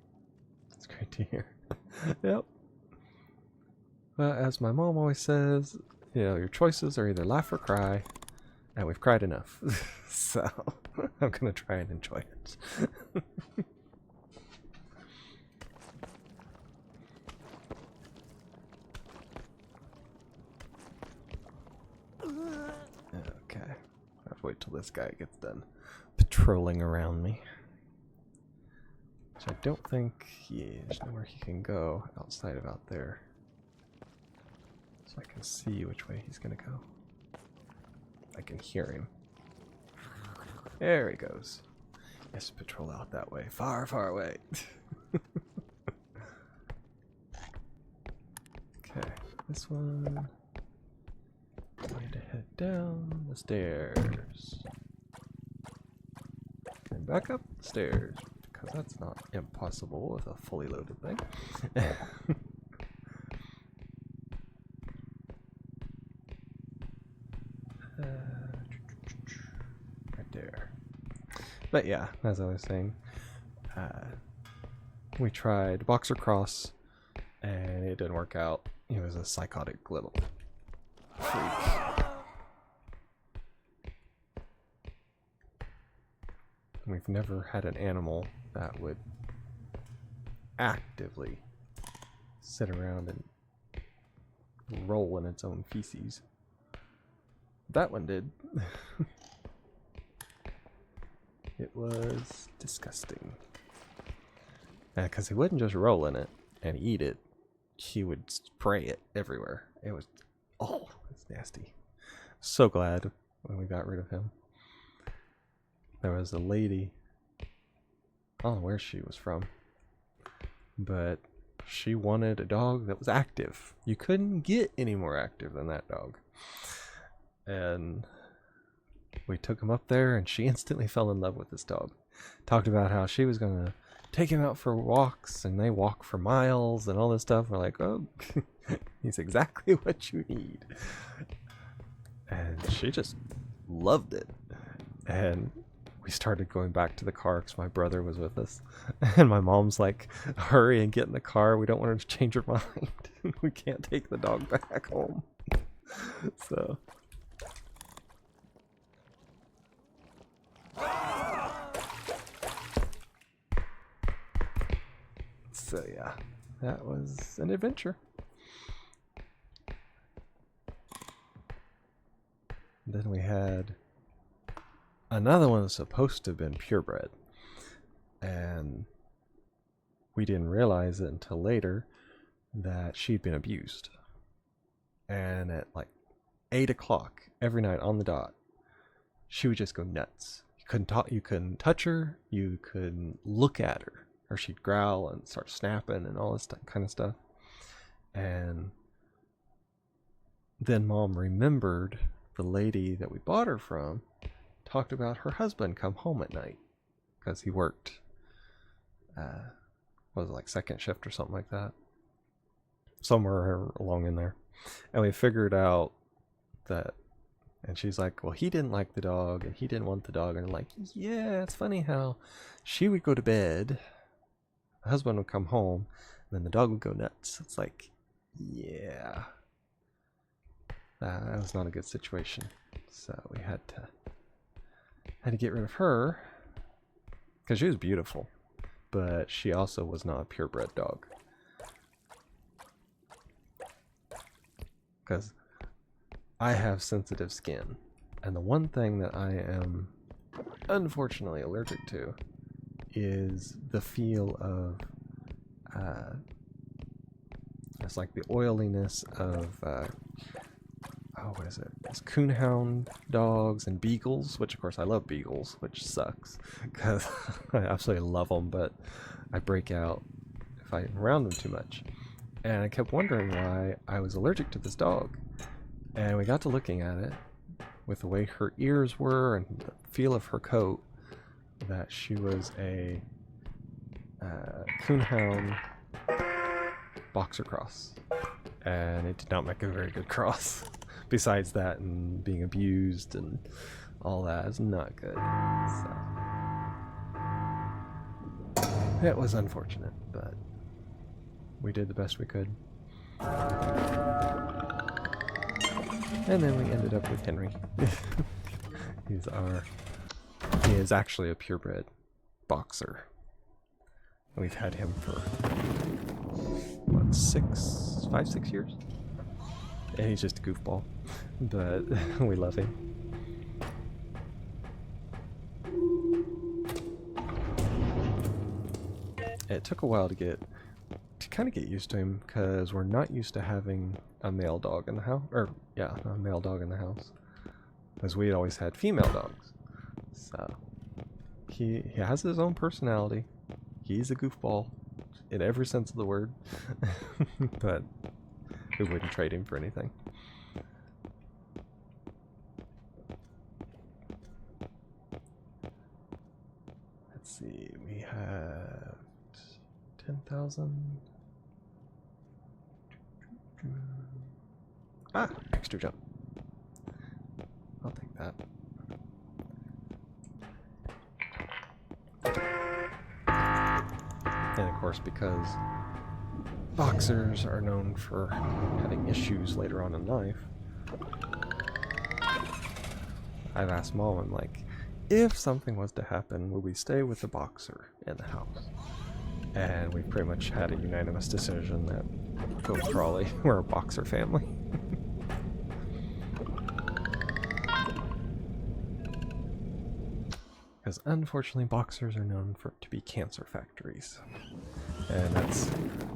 It's great to hear. Yep. But as my mom always says, you know, your choices are either laugh or cry, and we've cried enough. So I'm gonna try and enjoy it. Okay, I'll wait till this guy gets done patrolling around me. Which I don't think there's nowhere he can go outside of out there. So I can see which way he's gonna go. I can hear him. There he goes. Yes, patrol out that way. Far, far away. Okay, this one. I need to head down the stairs. And back up the stairs, because that's not impossible with a fully loaded thing. Right there. But yeah, as I was saying, we tried boxer cross, and it didn't work out. He was a psychotic little freak. We've never had an animal that would actively sit around and roll in its own feces. That one did. It was disgusting. Because he wouldn't just roll in it and eat it, he would spray it everywhere. It was, oh, it's nasty. So glad when we got rid of him. There was a lady, I don't know where she was from, but she wanted a dog that was active. You couldn't get any more active than that dog. And we took him up there, and she instantly fell in love with this dog. Talked about how she was going to take him out for walks, and they walk for miles and all this stuff. We're like, oh, he's exactly what you need. And she just loved it. And we started going back to the car because my brother was with us. And my mom's like, hurry and get in the car. We don't want her to change her mind. We can't take the dog back home. So... So yeah, that was an adventure. Then we had another one that's supposed to have been purebred, and we didn't realize it until later that she'd been abused. And at like 8 o'clock every night on the dot, she would just go nuts. You couldn't touch her, you couldn't look at her, or she'd growl and start snapping and all this kind of stuff. And then Mom remembered the lady that we bought her from talked about her husband come home at night because he worked, was it like second shift or something like that? Somewhere along in there. And we figured out that, and she's like, well, he didn't like the dog and he didn't want the dog. And I'm like, yeah, it's funny how she would go to bed, the husband would come home, and then the dog would go nuts. It's like, yeah, that was not a good situation. So we had to get rid of her because she was beautiful, but she also was not a purebred dog. Because I have sensitive skin, and the one thing that I am unfortunately allergic to is the feel of it's like the oiliness of what is it? It's coonhound dogs and beagles, which of course I love beagles, which sucks because I absolutely love them, but I break out if I'm around them too much. And I kept wondering why I was allergic to this dog. And we got to looking at it with the way her ears were and the feel of her coat, that she was a coonhound boxer cross, and it did not make a very good cross. Besides that, and being abused and all that is not good. So it was unfortunate, but we did the best we could. And then we ended up with Henry. He is actually a purebred boxer. We've had him for, what, 5, 6 years? And he's just a goofball, but we love him. It took a while to kind of get used to him, because we're not used to having a male dog in the house, a male dog in the house, because we always had female dogs. So he has his own personality. He's a goofball in every sense of the word, but we wouldn't trade him for anything. Let's see, we have 10,000. Ah, extra jump. I'll take that. And of course, because boxers are known for having issues later on in life, I've asked Mom, I'm like, if something was to happen, would we stay with the boxer in the house? And we pretty much had a unanimous decision that go with Raleigh. We're a boxer family. Because unfortunately, boxers are known to be cancer factories. And that's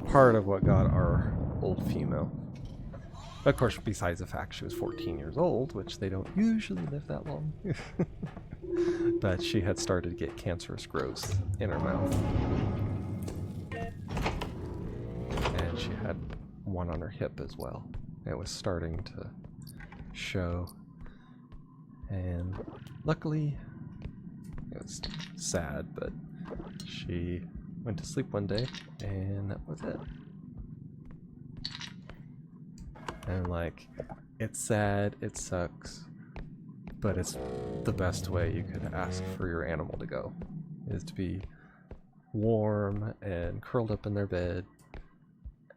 part of what got our old female. Of course, besides the fact she was 14 years old, which they don't usually live that long. But she had started to get cancerous growths in her mouth. And she had one on her hip as well. It was starting to show. And luckily, it was sad, but she went to sleep one day, and that was it. And like, it's sad, it sucks, but it's the best way you could ask for your animal to go, is to be warm and curled up in their bed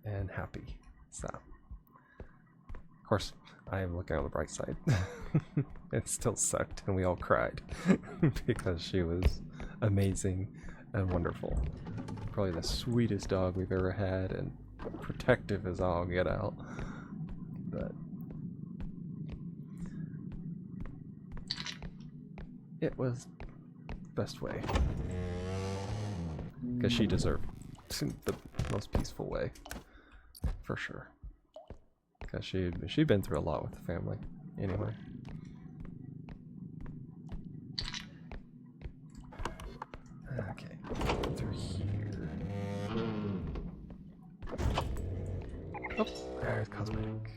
and happy. So, of course, I am looking on the bright side. It still sucked, and we all cried because she was amazing and wonderful. Probably the sweetest dog we've ever had, and protective as all get out. But it was the best way, because she deserved the most peaceful way, for sure. Because she'd been through a lot with the family, anyway. Okay, through here. Oops, there's cosmetic.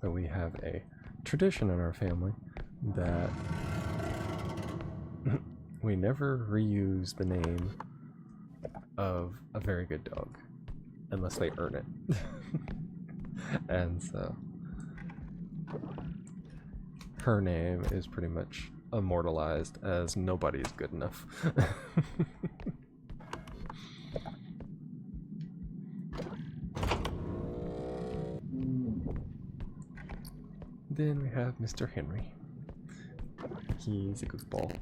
But we have a tradition in our family that we never reuse the name of a very good dog unless they earn it. And so her name is pretty much immortalized as nobody's good enough. Then we have Mr. Henry. He's a goofball,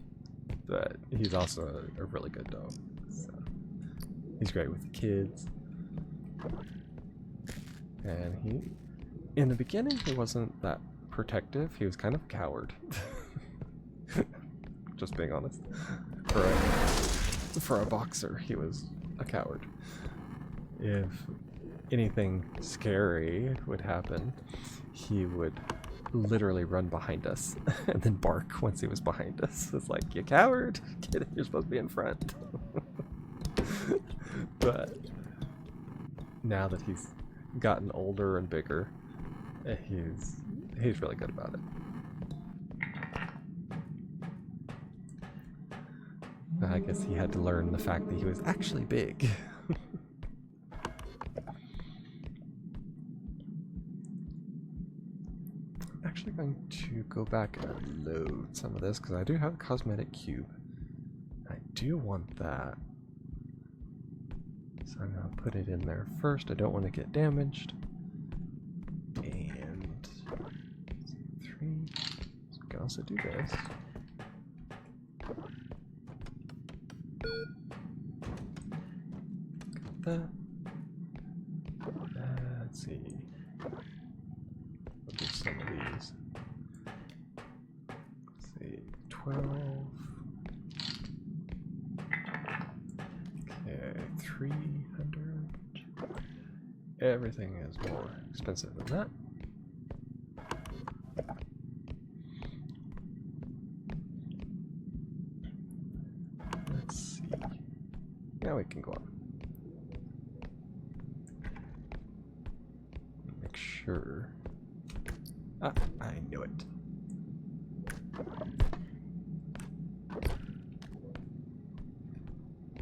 but he's also a really good dog. So he's great with the kids. And in the beginning, he wasn't that protective. He was kind of a coward. Just being honest. For a boxer, he was a coward. If anything scary would happen, he would literally run behind us and then bark once he was behind us. It's like, you coward! Kid, you're supposed to be in front. But now that he's gotten older and bigger, he's really good about it. I guess he had to learn the fact that he was actually big. I'm actually going to go back and load some of this, because I do have a cosmetic cube. I do want that. So I'm going to put it in there first. I don't want to get damaged. And 3. So we can also do this. Got that. Let's see. We'll do some of these. Let's see. 12. Okay, 300. Everything is more expensive than that. Let's see. Now we can go on. Make sure. Ah, I knew it.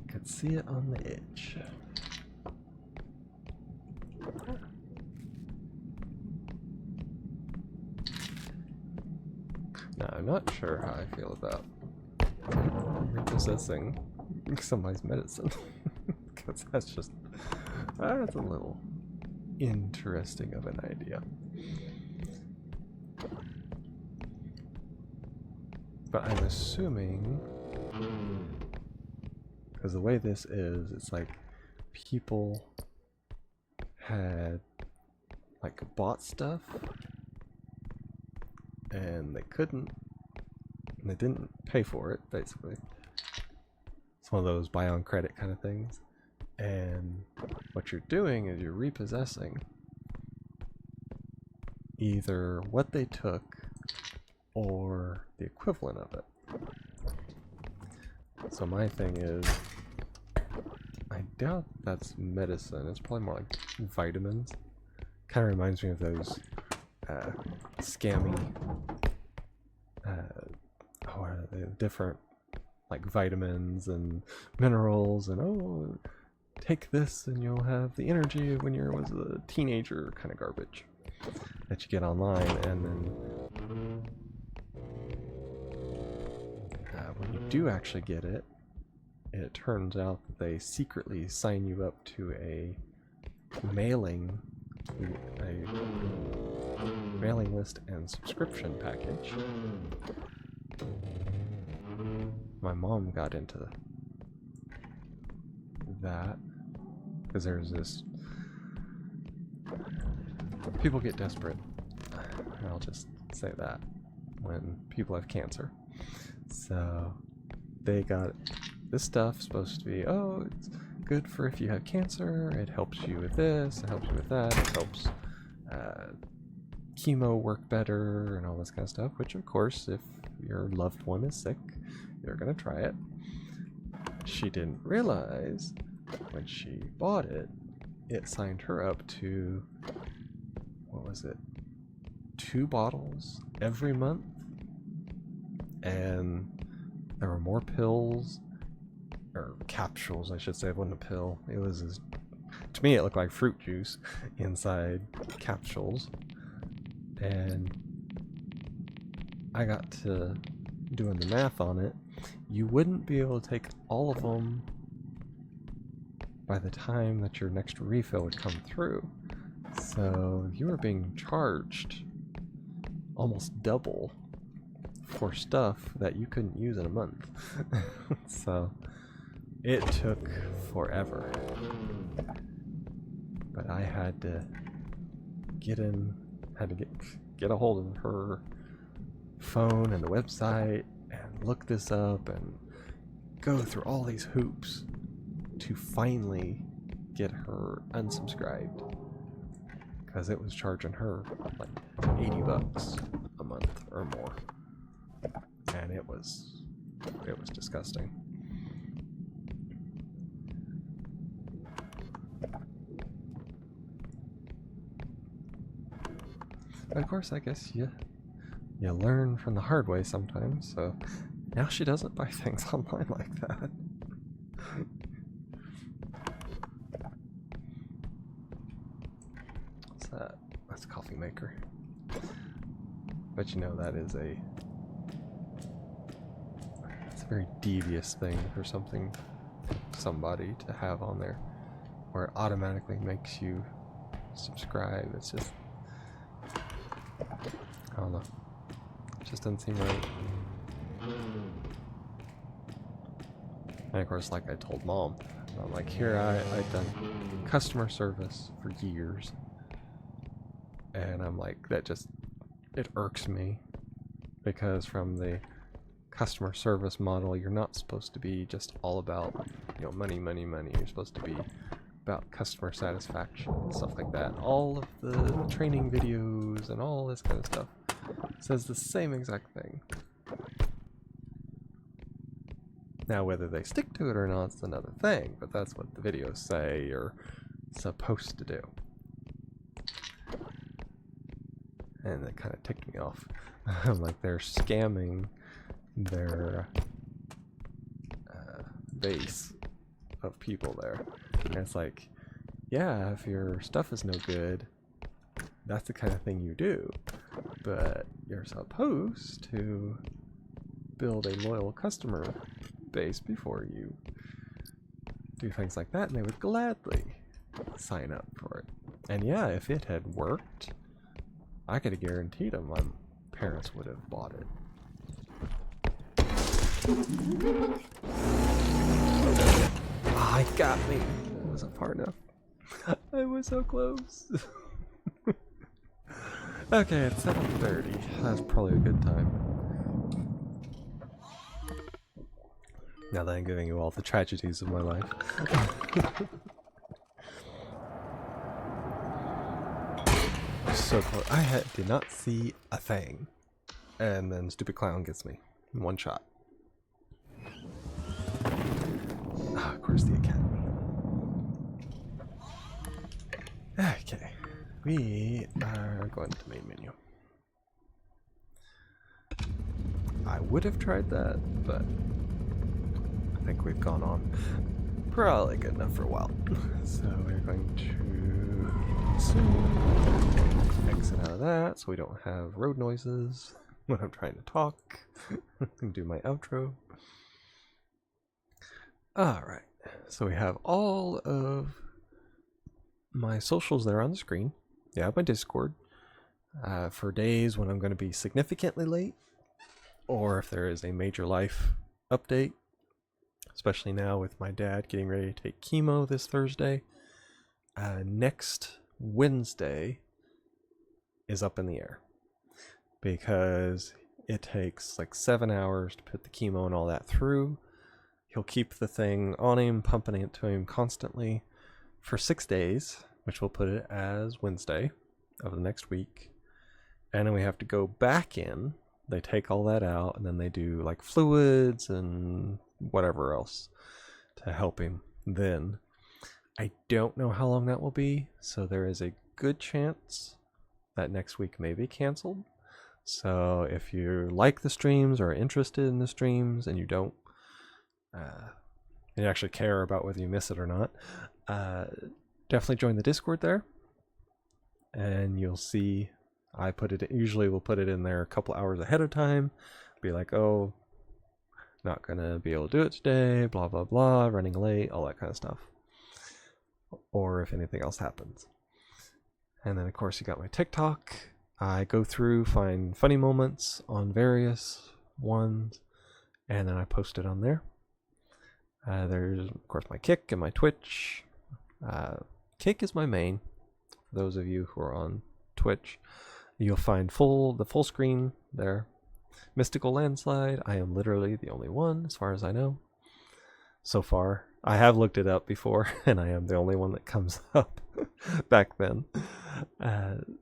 Could see it on the edge. Now, I'm not sure how I feel about repossessing somebody's medicine. Because that's a little interesting of an idea. But I'm assuming, because the way this is, it's like people had like bought stuff and they couldn't, and they didn't pay for it, basically. It's one of those buy on credit kind of things. And what you're doing is you're repossessing either what they took or the equivalent of it. So my thing is, I doubt that's medicine. It's probably more like vitamins. Kind of reminds me of those scammy, what are they? Different like vitamins and minerals, and oh, take this and you'll have the energy when you was a teenager kind of garbage that you get online. And then when you do actually get it, it turns out that they secretly sign you up to a mailing list and subscription package. My mom got into that because there's this, people get desperate, I'll just say that, when people have cancer. So they got this stuff supposed to be, oh, it's good for if you have cancer, it helps you with this, it helps you with that, it helps chemo work better and all this kind of stuff, which of course if your loved one is sick, you're gonna try it. She didn't realize when she bought it, it signed her up to, what was it, 2 bottles every month, and there were more pills, or capsules I should say. It wasn't a pill, it was, to me it looked like fruit juice inside capsules. And I got to doing the math on it, you wouldn't be able to take all of them by the time that your next refill would come through. So you were being charged almost double for stuff that you couldn't use in a month. So it took forever. But I had to get a hold of her phone and the website and look this up and go through all these hoops to finally get her unsubscribed, because it was charging her like $80 a month or more, and it was disgusting. Of course, I guess you learn from the hard way sometimes, so now she doesn't buy things online like that. What's that? That's a coffee maker. But you know that is it's a very devious thing for somebody to have on there. where it automatically makes you subscribe. It's just, I don't know. It just doesn't seem right. And of course, like I told Mom, I'm like, here I've done customer service for years. And I'm like, that just, it irks me. Because from the customer service model, you're not supposed to be just all about, you know, money, money, money. You're supposed to be about customer satisfaction and stuff like that. All of the training videos and all this kind of stuff says the same exact thing. Now, whether they stick to it or not is another thing, but that's what the videos say you're supposed to do. And it kind of ticked me off. I'm like, they're scamming their base of people there. And it's like, yeah, if your stuff is no good, that's the kind of thing you do. But you're supposed to build a loyal customer base before you do things like that, and they would gladly sign up for it. And yeah, if it had worked, I could have guaranteed them my parents would have bought it. Oh, it got me. It wasn't far enough. I was so close. Okay, it's 7:30. That's probably a good time. Now that I'm giving you all the tragedies of my life. So close. I did not see a thing. And then stupid clown gets me in one shot. Of course, the academy. Okay, we are going to the main menu. I would have tried that, but I think we've gone on probably good enough for a while. So we're going to exit out of that so we don't have road noises when I'm trying to talk and do my outro. Alright, so we have all of my socials there on the screen. Yeah, my Discord. For days when I'm going to be significantly late, or if there is a major life update, especially now with my dad getting ready to take chemo this Thursday. Next Wednesday is up in the air because it takes like 7 hours to put the chemo and all that through. He'll keep the thing on him, pumping it to him constantly for 6 days, which will put it as Wednesday of the next week. And then we have to go back in. They take all that out, and then they do like fluids and whatever else to help him then. I don't know how long that will be, so there is a good chance that next week may be canceled. So if you like the streams or are interested in the streams and you don't you actually care about whether you miss it or not, definitely join the Discord there, and you'll see I put it, usually we'll put it in there a couple hours ahead of time, be like, oh, not gonna be able to do it today, blah blah blah, running late, all that kind of stuff, or if anything else happens. And then of course you got my TikTok. I go through, find funny moments on various ones, and then I post it on there. There's of course my Kick and my Twitch. Kick is my main. For those of you who are on Twitch, you'll find the full screen there. MysticalLandSlide, I am literally the only one as far as I know. So far. I have looked it up before, and I am the only one that comes up back then. And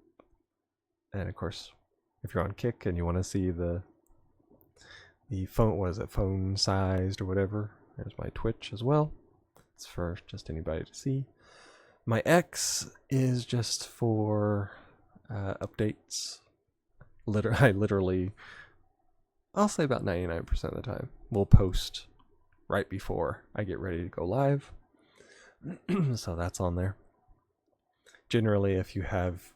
of course, if you're on Kick and you want to see the phone, was it phone sized or whatever, there's my Twitch as well. It's for just anybody to see. My X is just for updates. I'll say about 99% of the time, we'll post right before I get ready to go live. So that's on there. Generally, if you have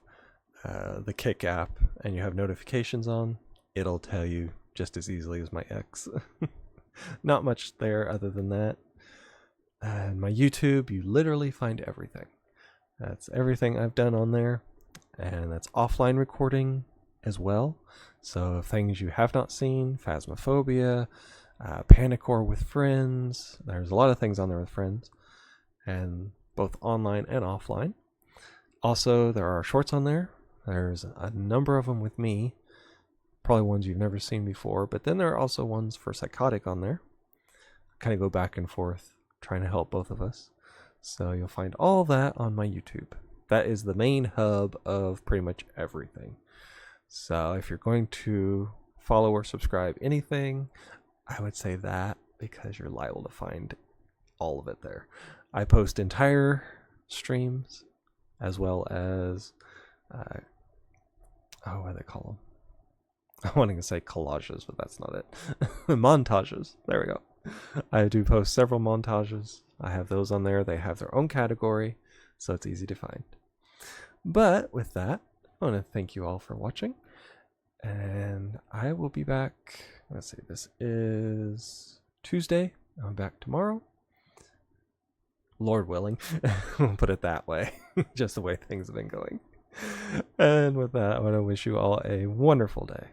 the Kick app and you have notifications on, it'll tell you just as easily as my X. Not much there other than that. And my YouTube, you literally find everything. That's everything I've done on there. And that's offline recording as well. So things you have not seen, Phasmophobia, Panicore with friends. There's a lot of things on there with friends. And both online and offline. Also, there are shorts on there. There's a number of them with me. Probably ones you've never seen before. But then there are also ones for Psychotic on there. Kind of go back and forth, trying to help both of us. So you'll find all that on my YouTube. That is the main hub of pretty much everything. So if you're going to follow or subscribe anything, I would say that, because you're liable to find all of it there. I post entire streams as well as, what do they call them? I wanted to say collages, but that's not it. Montages. There we go. I do post several montages. I have those on there. They have their own category, so it's easy to find. But with that, I want to thank you all for watching. And I will be back. Let's see, this is Tuesday. I'm back tomorrow. Lord willing. We'll put it that way. Just the way things have been going. And with that, I want to wish you all a wonderful day.